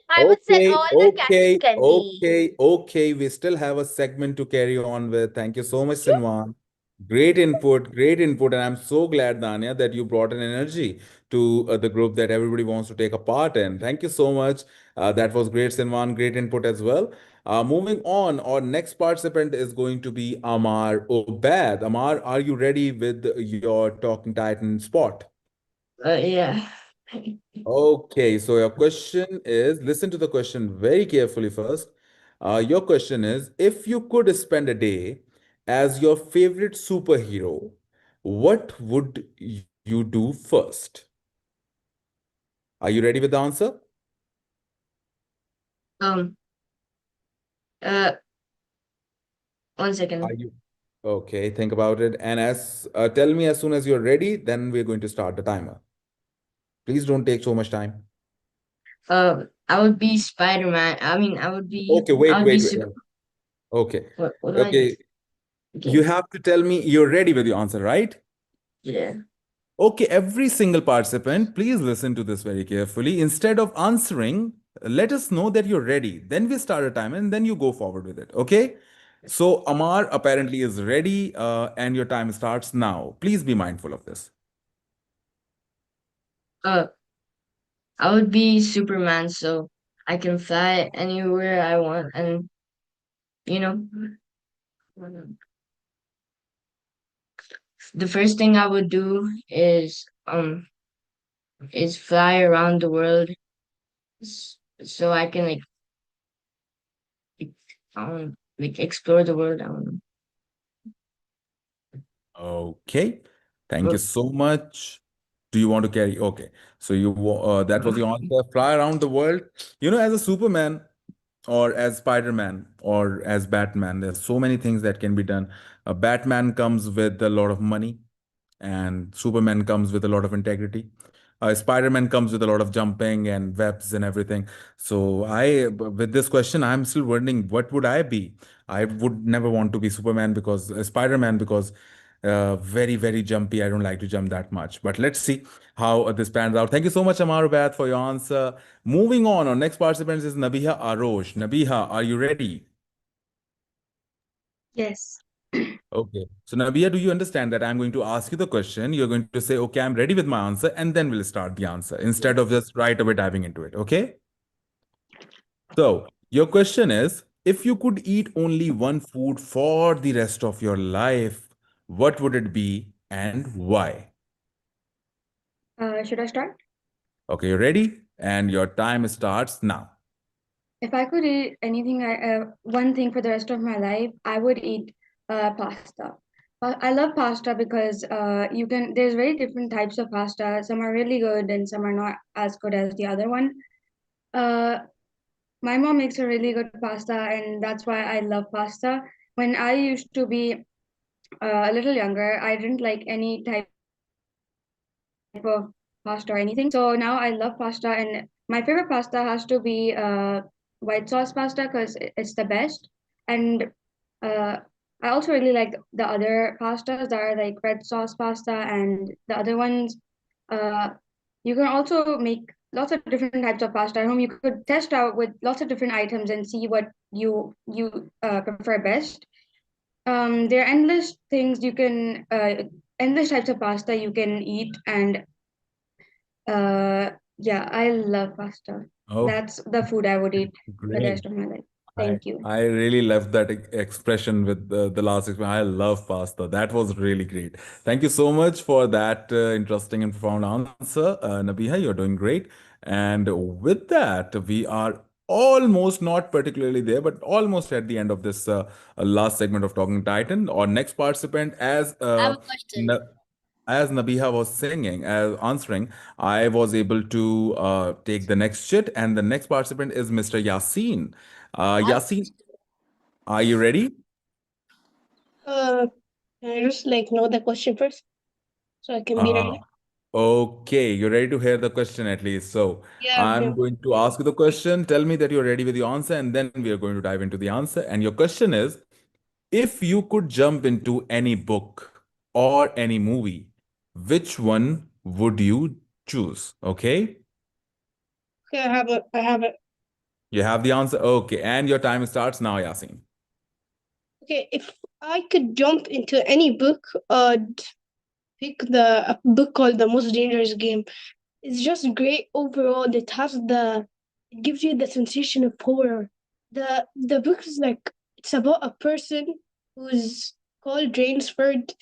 I would sell Okay, all the cotton okay, candy. okay, okay. We still have a segment to carry on with. Thank you so much, Sinwan. Great input, great input. And I'm so glad, Dania, that you brought an energy to the group that everybody wants to take a part in. Thank you so much. That was great, Sinwan. Great input as well. Moving on, our next participant is going to be Amar Obad. Amar, are you ready with your Talking Titan spot? Yeah. Okay, so your question is, listen to the question very carefully first. Your question is, if you could spend a day as your favorite superhero, what would you do first? Are you ready with the answer? Um. Uh. 1 Are second. you Okay, think about it. And tell me as soon as you're ready, then we're going to start the timer. Please don't take so much time. I would be Spider-Man. I mean, I would be Okay, wait, I would be wait, wait. super. Okay. What do I do? Okay. You Okay. have to tell me you're ready with your answer, right? Yeah. Okay, every single participant, please listen to this very carefully. Instead of answering, let us know that you're ready. Then we start a timer and then you go forward with it. Okay? So Amar apparently is ready, and your time starts now. Please be mindful of this. Uh, I would be Superman, so I can fly anywhere I want, and you know, the first thing I would do is fly around the world, so I can like explore the world. I don't know. Okay. Thank you But so much. Do you want to carry? Okay. So that was your answer. Fly around the world. As a Superman or as Spider-Man or as Batman, there's so many things that can be done. Batman comes with a lot of money, and Superman comes with a lot of integrity. Spider-Man comes with a lot of jumping and webs and everything. So with this question, I'm still wondering what would I be? I would never want to be Superman because Spider-Man because very, very jumpy. I don't like to jump that much. But let's see how this pans out. Thank you so much, Amar Ubaid, for your answer. Moving on, our next participant is Nabiha Arosh. Nabiha, are you ready? Yes. Okay. So Nabiha, do you understand that I'm going to ask you the question? You're going to say, okay, I'm ready with my answer, and then we'll start the answer instead of just right away diving into it. Okay. So your question is, if you could eat only one food for the rest of your life, what would it be and why? Should I start? Okay, you ready? And your time starts now. If I could eat one thing for the rest of my life, I would eat pasta. I love pasta because there's very different types of pasta. Some are really good and some are not as good as the other one. My mom makes a really good pasta, and that's why I love pasta. When I used to be a little younger, I didn't like any type of pasta or anything. So now I love pasta, and my favorite pasta has to be white sauce pasta because it's the best. And I also really like the other pastas that are like red sauce pasta and the other ones. You can also make lots of different types of pasta at home. You could test out with lots of different items and see what you prefer best. There are endless types of pasta you can eat, and yeah, I love pasta. Oh, That's the food I would eat for the great. rest of my life. I Thank you. I really love that expression with the last expression. I love pasta. That was really great. Thank you so much for that interesting and profound answer, Nabiha. You're doing great. And with that, we are almost not particularly there, but almost at the end of this last segment of Talking Titan. Our next participant, I have a question. as Nabiha was singing, as answering, I was able to take the next shit, and the next participant is Mr. Yasin. Yasin, are you ready? Can I just know the question first so I can be Uh, ready? okay, you're ready to hear the question at least. So Yeah, I'm going to ask you the question. Tell me that you're ready with your answer, and then we are going to dive into the answer. And your question is, if you could jump into any book or any movie, which one would you choose? Okay. Okay, I have it. You have the answer? Okay. And your time starts now, Yasin. Okay, if I could jump into any book, I'd pick a book called The Most Dangerous Game. It's just great overall. It gives you the sensation of horror. The book is it's about a person who's called Rainsford.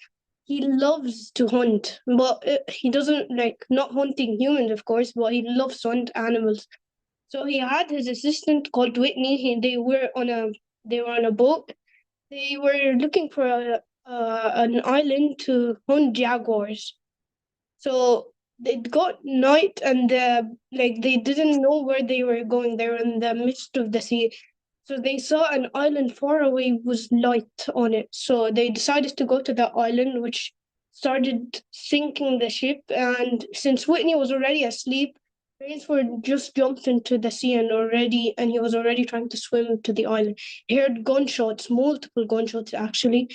He loves to hunt, but he doesn't not hunting humans, of course, but he loves to hunt animals. So he had his assistant called Whitney. They were on a boat. They were looking for an island to hunt jaguars. So it got night, and they didn't know where they were going. They were in the midst of the sea. So they saw an island far away with light on it. So they decided to go to that island, which started sinking the ship. And since Whitney was already asleep, Rainsford just jumped into the sea and he was already trying to swim to the island. He heard gunshots, multiple gunshots actually,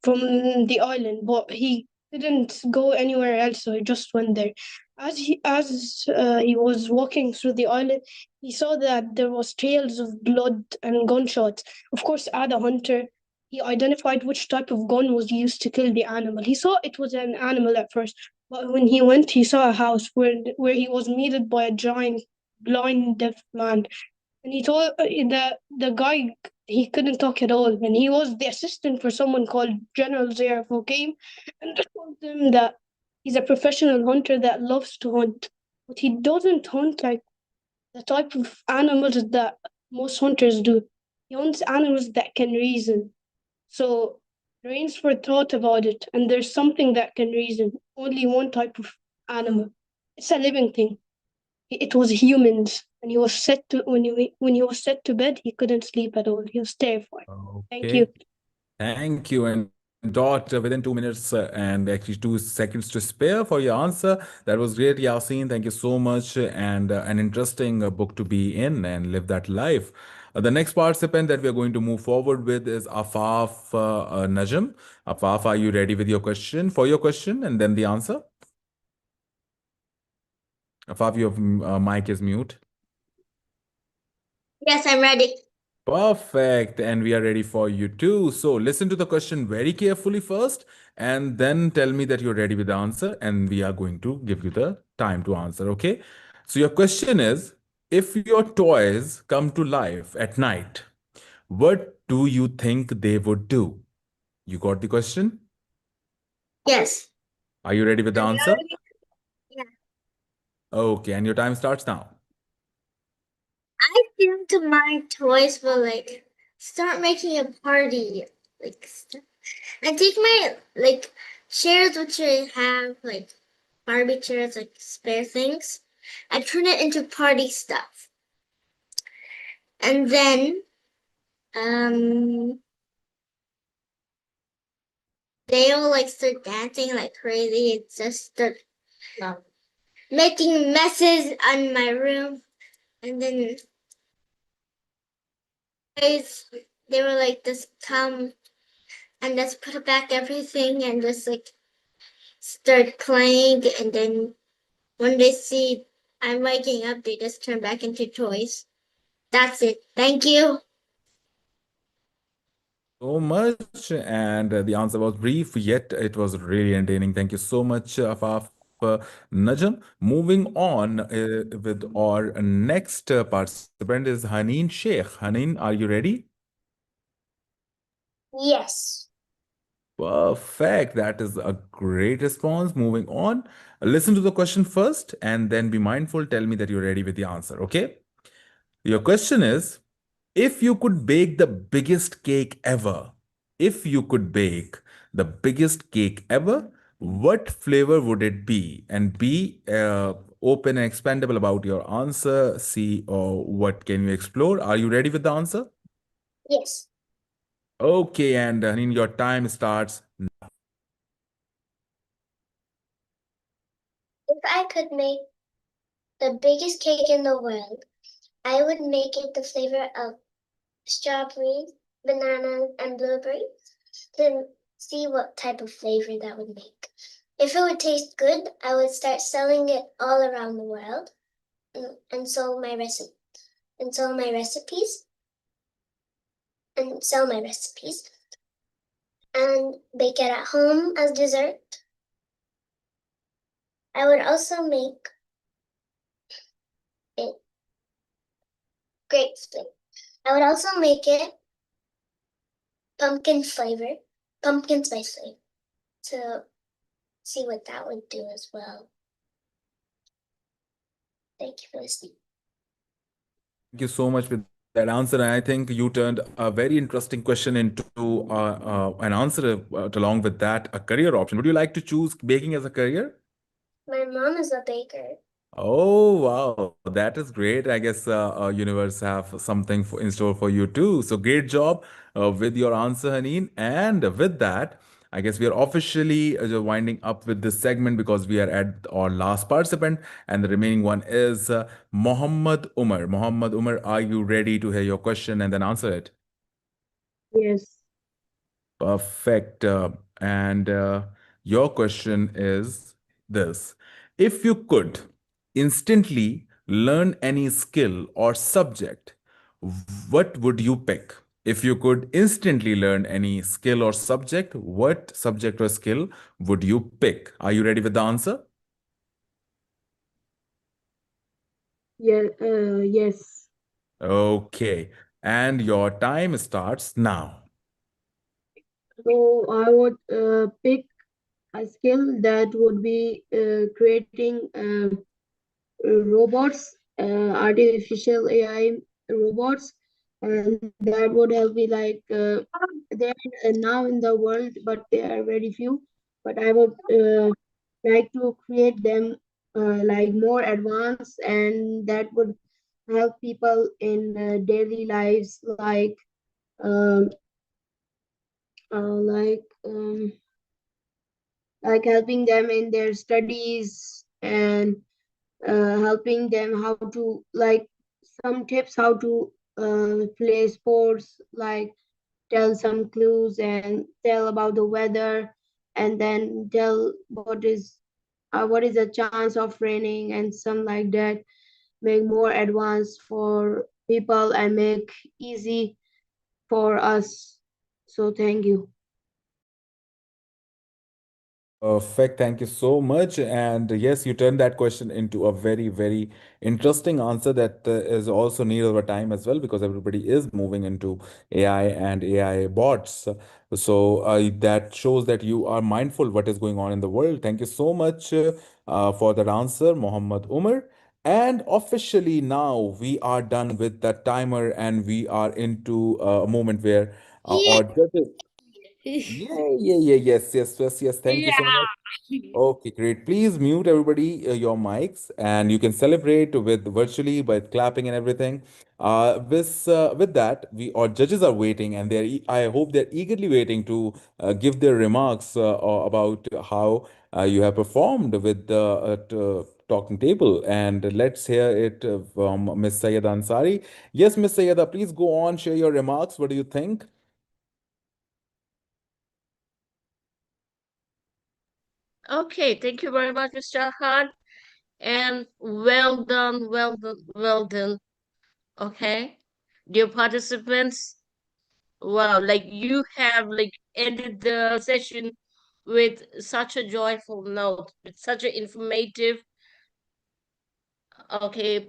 from the island, but he didn't go anywhere else, so he just went there. As he was walking through the island, he saw that there was trails of blood and gunshots. Of course, as a hunter, he identified which type of gun was used to kill the animal. He saw it was an animal at first, but when he went, he saw a house where he was met by a giant, blind, deaf man. And he told the guy he couldn't talk at all, and he was the assistant for someone called General Zare, who came and told him that he's a professional hunter that loves to hunt, but he doesn't hunt like the type of animals that most hunters do. He hunts animals that can reason. So Rainsford thought about it, and there's something that can reason. Only one type of animal. It's a living thing. It was humans, and he was set to when he was set to bed, he couldn't sleep at all. He was terrified. Thank you. Okay. Thank you. And Dot, within 2 minutes and actually 2 seconds to spare for your answer. That was great, Yasin. Thank you so much. And an interesting book to be in and live that life. The next participant that we are going to move forward with is Afaf Najm. Afaf, are you ready with your question and then the answer? Afaf, your mic is mute. Yes, I'm ready. Perfect. And we are ready for you too. So listen to the question very carefully first, and then tell me that you're ready with the answer, and we are going to give you the time to answer. Okay. So your question is, if your toys come to life at night, what do you think they would do? You got the question? Yes. Are you ready with the I'm answer? ready. Yeah. Okay. And your time starts now. I think my toys will like start making a party. I take my chairs which I have like Barbie chairs, like spare things. I turn it into party stuff. And then they'll like start dancing like crazy. It's just start making messes on my room. And then they were like just come and just put back everything and just like start playing, and then when they see I'm waking up, they just turn back into toys. That's it. Thank you. So much, and the answer was brief, yet it was really entertaining. Thank you so much, Afaf Najm. Moving on with our next participant is Haneen Sheikh. Haneen, are you ready? Yes. Perfect. That is a great response. Moving on. Listen to the question first and then be mindful. Tell me that you're ready with the answer. Okay. Your question is, if you could bake the biggest cake ever, what flavor would it be? And be open and expandable about your answer. See, what can you explore? Are you ready with the answer? Yes. Okay, and in your time starts now. If I could make the biggest cake in the world, I would make it the flavor of strawberries, bananas, and blueberries to see what type of flavor that would make. If it would taste good, I would start selling it all around the world and sell my recipes and sell my recipes and bake it at home as dessert. I would also make it grapes flavor. I would also make it pumpkin spice flavor, to see what that would do as well. Thank you for listening. Thank you so much for that answer. And I think you turned a very interesting question into an answer along with that, a career option. Would you like to choose baking as a career? My mom is a baker. Oh, wow. That is great. I guess universe have something in store for you too. So great job with your answer, Haneen. And with that, I guess we are officially winding up with this segment because we are at our last participant, and the remaining one is Mohammad Umar. Mohammad Umar, are you ready to hear your question and then answer it? Yes. Perfect. And your question is this. If you could instantly learn any skill or subject, what would you pick? If you could instantly learn any skill or subject, what subject or skill would you pick? Are you ready with the answer? Yeah. Yes. Okay. And your time starts now. So I would pick a skill that would be creating robots, artificial AI robots, and that would help me like they're now in the world, but they are very few. But I would like to create them like more advanced, and that would help people in daily lives, um, uh, like um, like helping them in their studies and helping them how to like some tips how to play sports, like tell some clues and tell about the weather, and then tell what is the chance of raining and some like that. Make more advanced for people and make easy for us. So thank you. Perfect. Thank you so much. And yes, you turned that question into a very, very interesting answer that is also near over time as well, because everybody is moving into AI and AI bots. So that shows that you are mindful what is going on in the world. Thank you so much for that answer, Mohammad Umar. And officially now we are done with the timer and we are into a moment where Yeah. our judges. Yes. Thank you so much. Yeah. Okay, great. Please mute everybody your mics, and you can celebrate with virtually by clapping and everything. With that, we our judges are waiting, and I hope they're eagerly waiting to give their remarks about how you have performed with the talking table. And let's hear it from Miss Sayyada Ansari. Yes, Miss Sayyada, please go on, share your remarks. What do you think? Okay, thank you very much, Mr. Khan. And well done, well done, well done. Okay. Dear participants, wow, like you have like ended the session with such a joyful note, with such an informative, okay,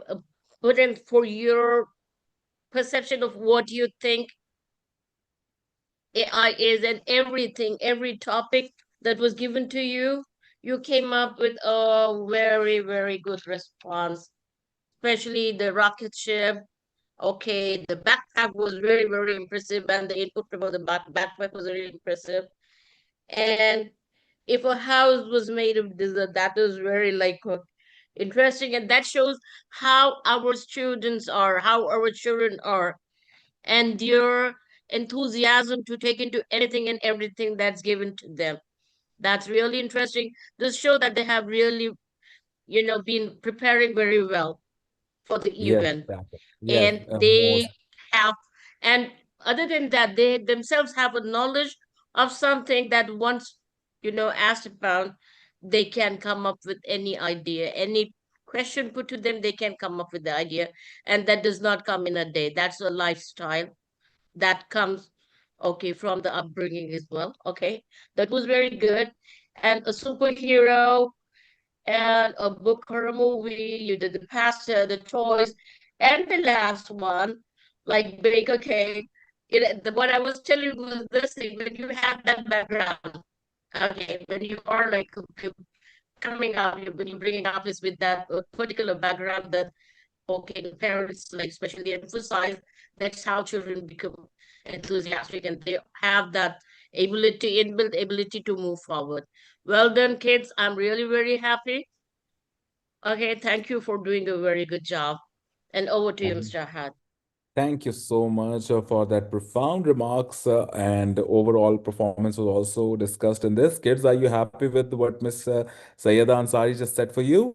put in for your perception of what you think AI is and everything, every topic that was given to you, you came up with a very, very good response, especially the rocket ship. Okay, the backpack was very, very impressive, and the input about the backpack was really impressive. And if a house was made of this, that was very like interesting, and that shows how our students are, how our children are, and their enthusiasm to take into anything and everything that's given to them. That's really interesting. This show that they have really, been preparing very well for the Yes, event. exactly. Yes, And most. they have, and other than that, they themselves have a knowledge of something that once, asked about, they can come up with any idea, any question put to them, they can come up with the idea. And that does not come in a day. That's a lifestyle that comes, okay, from the upbringing as well. Okay, that was very good. And a superhero and a book or a movie, you did the pasta, the toys, and the last one, like bake a cake. What I was telling you was this thing, when you have that background, okay, when you are like coming up, when you're bringing up is with that particular background that, okay, the parents like especially emphasize, that's how children become enthusiastic and they have that ability, inbuilt ability to move forward. Well done, kids. I'm really very happy. Okay, thank you for doing a very good job. And over to you, Thank Mr. Ahad. thank you so much for that profound remarks, and overall performance was also discussed in this. Kids, are you happy with what Miss Sayyeda Ansari just said for you?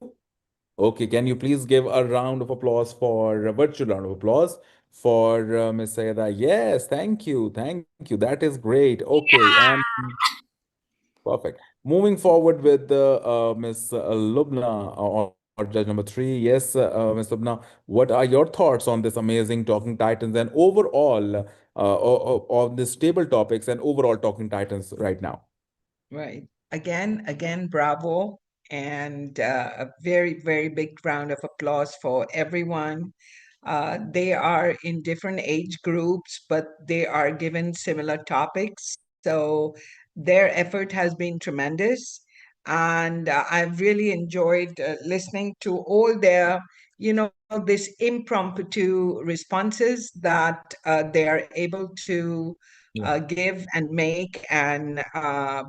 Okay, can you please give a round of applause for a virtual round of applause for Miss Sayeda? Yes, thank you. Thank you. That is great. Okay, and perfect. Moving forward with Miss Lubna, or judge number three. Yes, Miss Lubna, what are your thoughts on this amazing Talking Titans and overall of this table topics and overall Talking Titans right now? Right. Again, bravo. And a very, very big round of applause for everyone. They are in different age groups, but they are given similar topics. So their effort has been tremendous. And I've really enjoyed listening to all their, this impromptu responses that they are able to Yeah. give and make and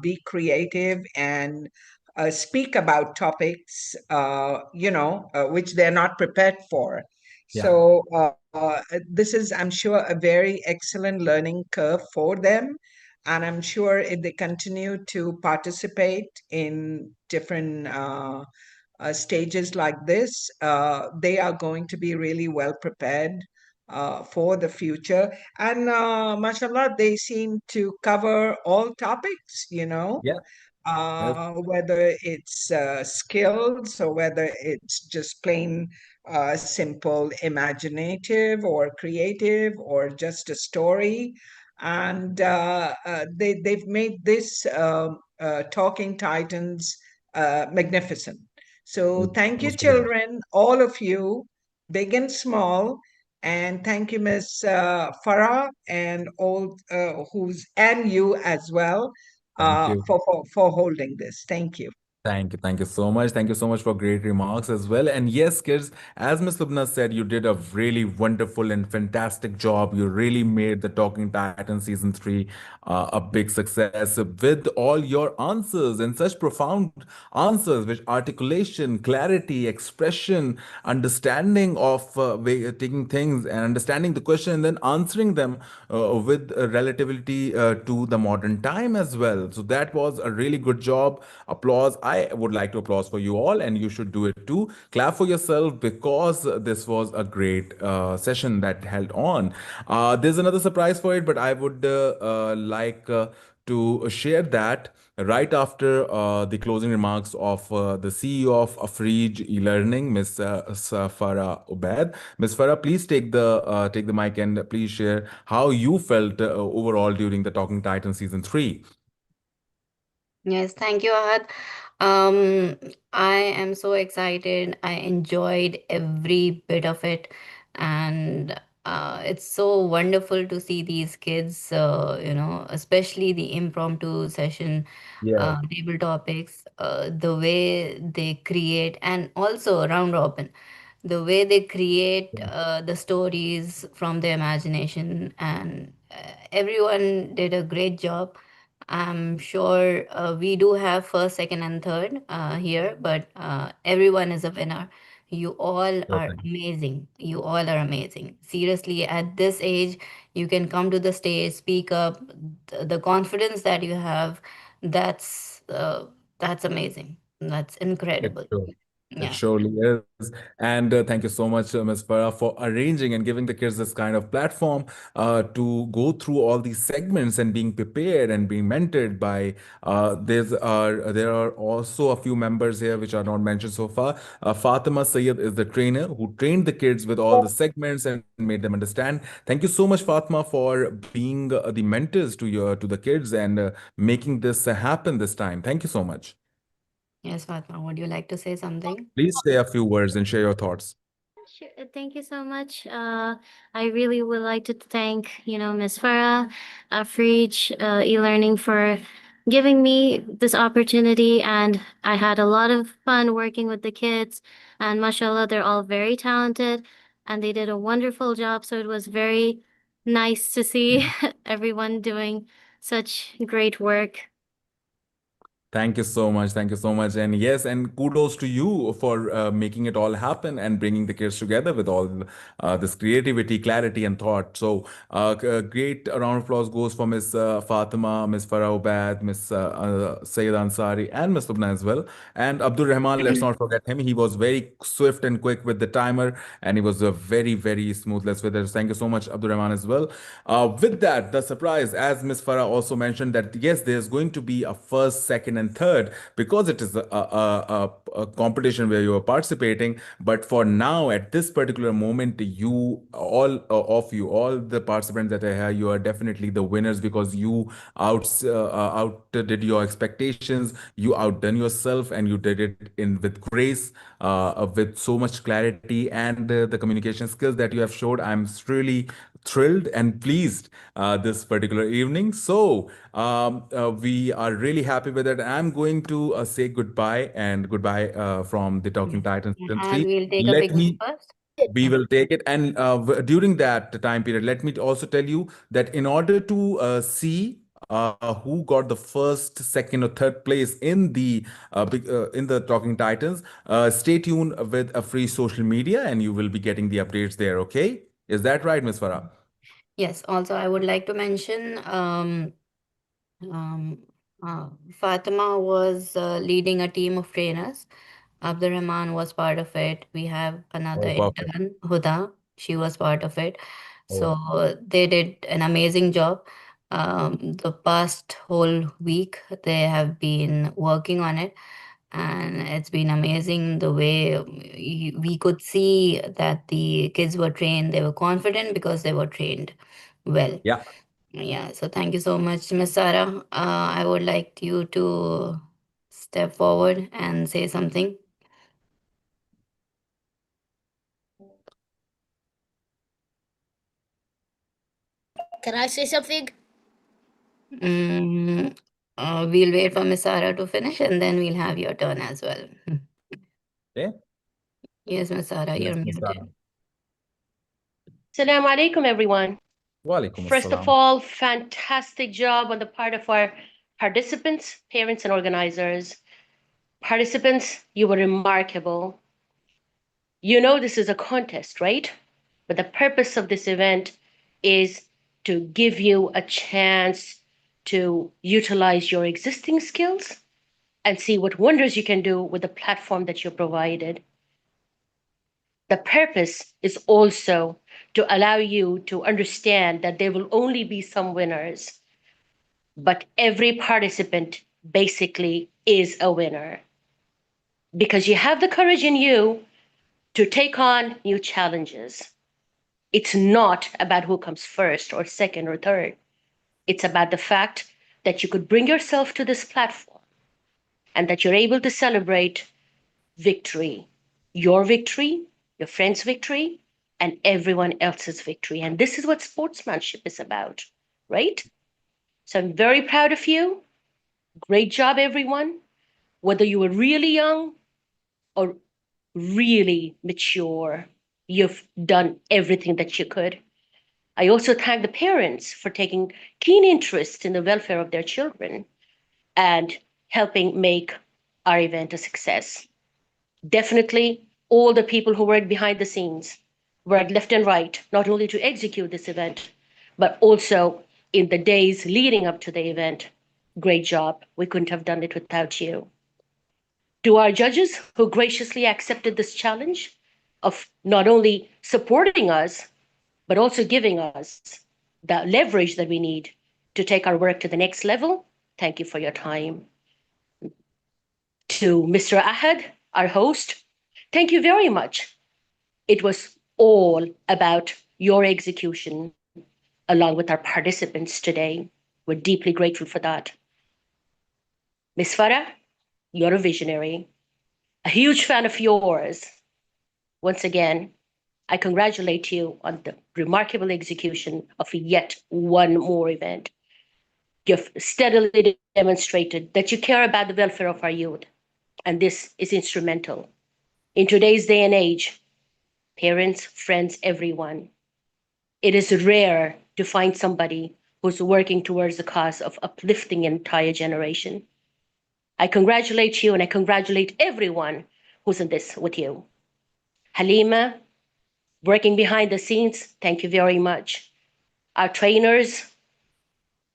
be creative and speak about topics, which they're not prepared for. Yeah. So this is, I'm sure, a very excellent learning curve for them. And I'm sure if they continue to participate in different stages like this, they are going to be really well prepared for the future. And mashallah, they seem to cover all topics, Yeah. Yes. whether it's skills or whether it's just plain simple imaginative or creative or just a story. And they've made this Talking Titans magnificent. So thank you, Most definitely. children, all of you, big and small. And thank you, Miss Farah, and all and you as well, Thank you. for holding this. Thank you. Thank you. Thank you so much. Thank you so much for great remarks as well. And yes, kids, as Ms. Lubna said, you did a really wonderful and fantastic job. You really made the Talking Titan season three a big success with all your answers and such profound answers with articulation, clarity, expression, understanding of taking things and understanding the question and then answering them with relativity to the modern time as well. So that was a really good job. Applause. I would like to applause for you all, and you should do it too. Clap for yourself because this was a great session that held on. There's another surprise for it, but I would like to share that right after the closing remarks of the CEO of Afrij e-learning, Ms. Farah Ubaid. Ms. Farah, please take the mic and please share how you felt overall during the Talking Titan season three. Yes, thank you, Ahad. I am so excited. I enjoyed every bit of it, and it's so wonderful to see these kids, especially the impromptu session, Yeah. table topics, the way they create, and also round robin, the way they create the stories from their imagination, and everyone did a great job. I'm sure we do have first, second, and third here, but everyone is a winner. You all Sure are thing. amazing. You all are amazing. Seriously, at this age, you can come to the stage, speak up. The confidence that you have, that's amazing. That's It's incredible. true. It Yeah. surely is. And thank you so much, Ms. Farah, for arranging and giving the kids this kind of platform to go through all these segments and being prepared and being mentored by. There are also a few members here which are not mentioned so far. Fatima Sayed is the trainer who trained the kids with all the segments and made them understand. Thank you so much, Fatima, for being the mentors to the kids and making this happen this time. Thank you so much. Yes, Fatma, would you like to say something? Please say a few words and share your thoughts. Sure. Thank you so much. I really would like to thank, Ms. Farah, for each e-learning for giving me this opportunity. And I had a lot of fun working with the kids. And mashallah, they're all very talented and they did a wonderful job. So it was very nice to see everyone doing such great work. Thank you so much. Thank you so much. And yes, and kudos to you for making it all happen and bringing the kids together with all this creativity, clarity, and thought. So, a great round of applause goes for Miss Fatima, Miss Farah Obad, Miss Sayyid Ansari, and Miss Lubna as well. And Abdul Rahman, let's not forget him. He was very swift and quick with the timer, and he was very, very smooth. Let's with us. Thank you so much, Abdul Rahman, as well. With that, the surprise, as Miss Farah also mentioned, that yes, there's going to be a first, second, and third because it is a competition where you are participating. But for now, at this particular moment, you all of you, all the participants that are here, you are definitely the winners because you outdid your expectations, you outdone yourself, and you did it in with grace, with so much clarity and the communication skills that you have showed. I'm really thrilled and pleased this particular evening. So we are really happy with it. I'm going to say goodbye and goodbye from the Talking Titans season And 3. we'll take a Let picture me first. we will take it. And during that time period, let me also tell you that in order to see who got the first, second, or third place in the Talking Titans, stay tuned with a free social media, and you will be getting the updates there. Okay, is that right, Miss Farah? Yes, also I would like to mention um, Fatima was leading a team of trainers. Abdur Rahman was part of it. We have another Oh, perfect. intern, Huda. She was part of it. Oh, So they did an amazing job. The past whole week, they have been working on it, and it's been amazing the way we could see that the kids were trained. They were confident because they were trained well. yeah. Yeah, so thank you so much, Miss Sarah. I would like you to step forward and say something. Can I say something? Mm, we'll wait for Miss Sarah to finish and then we'll have your turn as well. Okay. Yes, Miss Sarah, Yes, you're Miss muted. Farah. Assalamu alaikum, everyone. Walaikum First of assalam. all, fantastic job on the part of our participants, parents, and organizers. Participants, you were remarkable. You know this is a contest, right? But the purpose of this event is to give you a chance to utilize your existing skills and see what wonders you can do with the platform that you provided. The purpose is also to allow you to understand that there will only be some winners, but every participant basically is a winner because you have the courage in you to take on new challenges. It's not about who comes first or second or third. It's about the fact that you could bring yourself to this platform and that you're able to celebrate victory, your victory, your friend's victory, and everyone else's victory. And this is what sportsmanship is about, right? So I'm very proud of you. Great job, everyone. Whether you were really young or really mature, you've done everything that you could. I also thank the parents for taking keen interest in the welfare of their children and helping make our event a success. Definitely, all the people who worked behind the scenes, worked left and right, not only to execute this event, but also in the days leading up to the event. Great job. We couldn't have done it without you. To our judges who graciously accepted this challenge of not only supporting us, but also giving us the leverage that we need to take our work to the next level, thank you for your time. To Mr. Ahad, our host, thank you very much. It was all about your execution along with our participants today. We're deeply grateful for that. Ms. Farah, you're a visionary, a huge fan of yours. Once again, I congratulate you on the remarkable execution of yet one more event. You've steadily demonstrated that you care about the welfare of our youth, and this is instrumental. In today's day and age, parents, friends, everyone, it is rare to find somebody who's working towards the cause of uplifting an entire generation. I congratulate you and I congratulate everyone who's in this with you. Halima, working behind the scenes, thank you very much. Our trainers,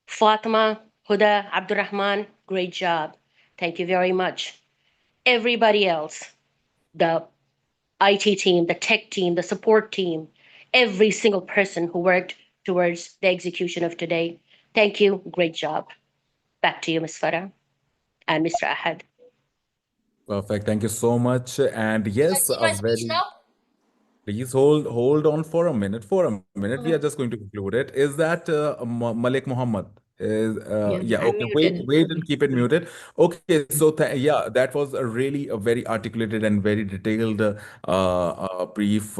Fatima, Huda, Abdurrahman, great job. Thank you very much. Everybody else, the IT team, the tech team, the support team, every single person who worked towards the execution of today. Thank you. Great job. Back to you, Ms. Farah and Mr. Ahad. Perfect. Thank you so much. And yes, See a my speech very now? please hold on for a minute. For a minute, we are just going to conclude it. Is that Malik Muhammad? Is Yeah, yeah, I'm okay. Wait, muted. wait, and keep it muted. Okay, so yeah, that was a very articulated and very detailed brief.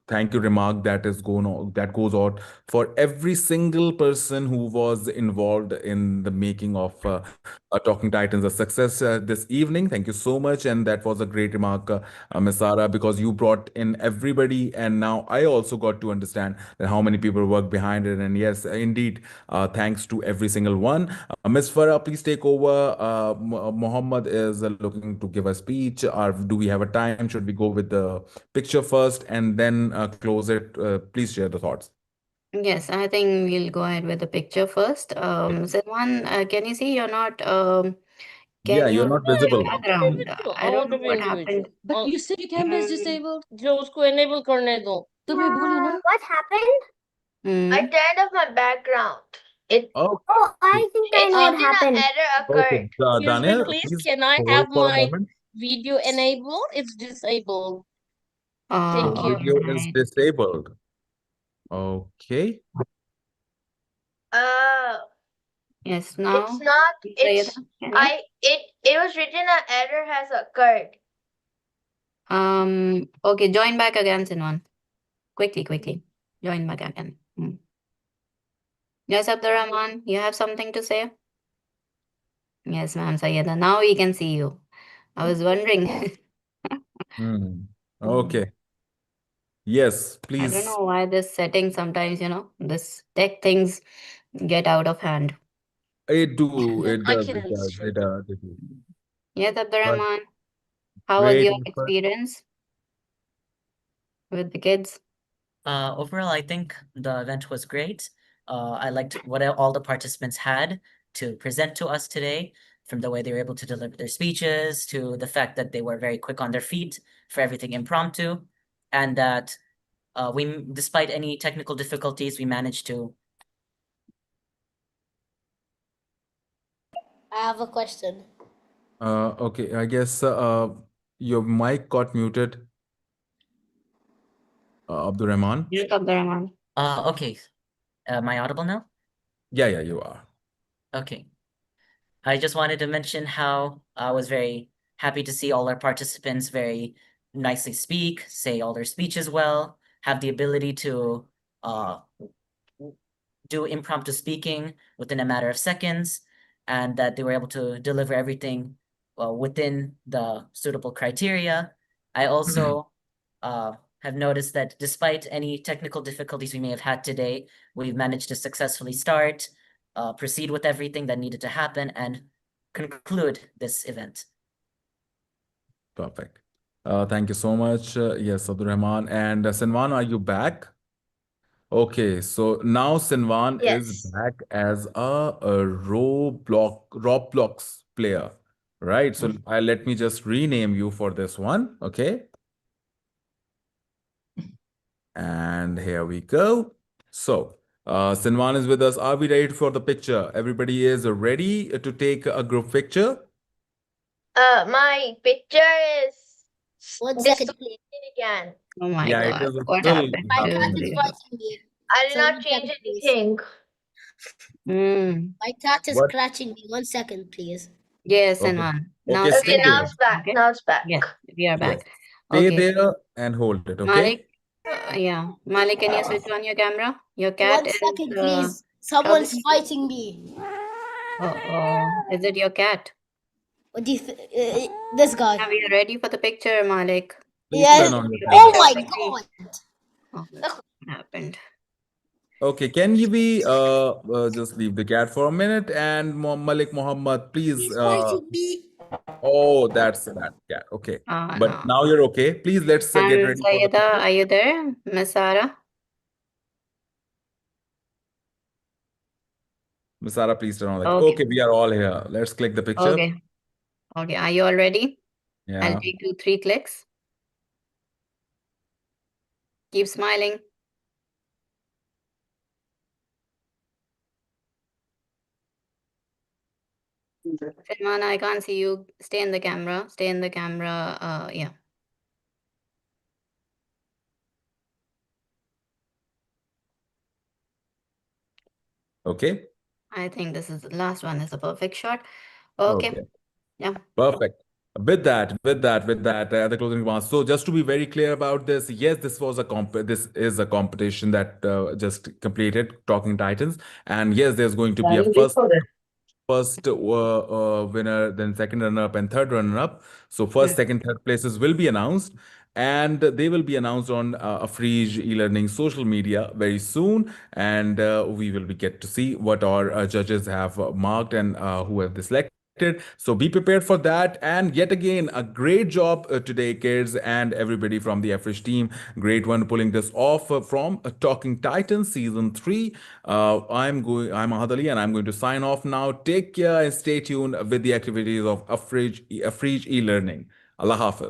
Thank you remark that is going on, that goes out for every single person who was involved in the making of Talking Titans a success this evening. Thank you so much, and that was a great remark, Ms. Sara, because you brought in everybody, and now I also got to understand that how many people work behind it. And yes, indeed, thanks to every single one. Ms. Farah, please take over. Mohammed is looking to give a speech. Or do we have a time? Should we go with the picture first and then close it? Please share the thoughts. Yes, I think we'll go ahead with the picture first. Salman, can you see you're not, Yeah, can you you're not visible. background? I don't know what Individual. happened. But you said your camera is Mm, disabled. जो उसको enable करने दो. तुम्हें बोली ना? What happened? I mm. turned off my background. Oh, Oh, I think I It know what didn't happened. error okay. occurred. Excuse me, Daniel, please. please Can I hold have for a my moment. video enabled? It's disabled. Oh, Thank you. Video all is right. disabled. Okay. Yes, It's now, not. Sayeda, It's can you? it was written an error has occurred. Okay, join back again, Sinwan. Quickly. Join back again. Yes, Abdurrahman, you have something to say? Yes, ma'am, Sayeda. Now we can see you. I was wondering. Okay. Yes, I don't please. know why this setting sometimes, this tech things get out of hand. It I does, can it does, show it you. does. It does. Yes, But Abdurrahman, how was great your effort. experience with the kids? Overall, I think the event was great. I liked what all the participants had to present to us today, from the way they were able to deliver their speeches to the fact that they were very quick on their feet for everything impromptu, and that despite any technical difficulties, we managed to. I have a question. Okay, I guess your mic got muted, Abdurrahman. Yes, Abdurrahman. Okay. Am I audible now? Yeah, you are. Okay. I just wanted to mention how I was very happy to see all our participants very nicely speak, say all their speeches well, have the ability to do impromptu speaking within a matter of seconds, and that they were able to deliver everything within the suitable criteria. I also have noticed that despite any technical difficulties we may have had today, we've managed to successfully start, proceed with everything that needed to happen, and conclude this event. Perfect. Thank you so much. Yes, Abdurrahman. And Sinwan, are you back? Okay, so now Sinwan is Yes. back as a Roblox player, right? So let me just rename you for this one, okay? And here we go. So Sinwan is with us. Are we ready for the picture? Everybody is ready to take a group picture? My picture is 1 second, please. distorted again. Oh my Yeah, it God, is what still happened My cat happening. is to scratching me. I did So not 1 change second, please. anything. you? My cat is What? scratching me. 1 second, please. Yes, Okay. Sinwan. Now Okay, stay stay Okay, now there. it's back. Okay. Now it's back. Yes, we are Yes. back. Stay Okay. there and hold it, okay? Malik, yeah. Malik, can you switch on your camera? Your cat 1 is second, please. Someone's troubling you? fighting me. Uh-oh. Is it your cat? What do you this guy? Are we ready for the picture, Malik? Please Yes. turn on your Oh camera. my Quickly. God. Oh, what happened? Okay, can you just leave the cat for a minute and Malik Muhammad, please. Oh, that's that cat. Okay, but No. now you're okay. Please, let's get And ready for the Sayeda, picture. are you there? Miss Sarah? Miss Sarah, please turn on the. Okay. Okay, we are all here. Let's click the picture. Okay. Okay, are you all ready? I'll Yeah. take 2-3 clicks. Keep smiling. Filmana, I can't see you. Stay in the camera. Stay in the camera. Yeah. Okay. I think this is the last one is a perfect shot. Okay. Okay. Yeah. Perfect. With that, the closing remarks. So just to be very clear about this, yes, this is a competition that just completed, Talking Titans, and yes, there's going to be a first winner, then second runner-up, and third runner-up. So first, second, third places will be announced, and they will be announced on Afrige e-learning social media very soon, and we will get to see what our judges have marked and who have they selected. So be prepared for that. And yet again, a great job today, kids, and everybody from the Afrish team. Great one pulling this off from Talking Titans season 3. I'm Ahad Ali, and I'm going to sign off now. Take care and stay tuned with the activities of Afrige e-learning. Allah Hafiz.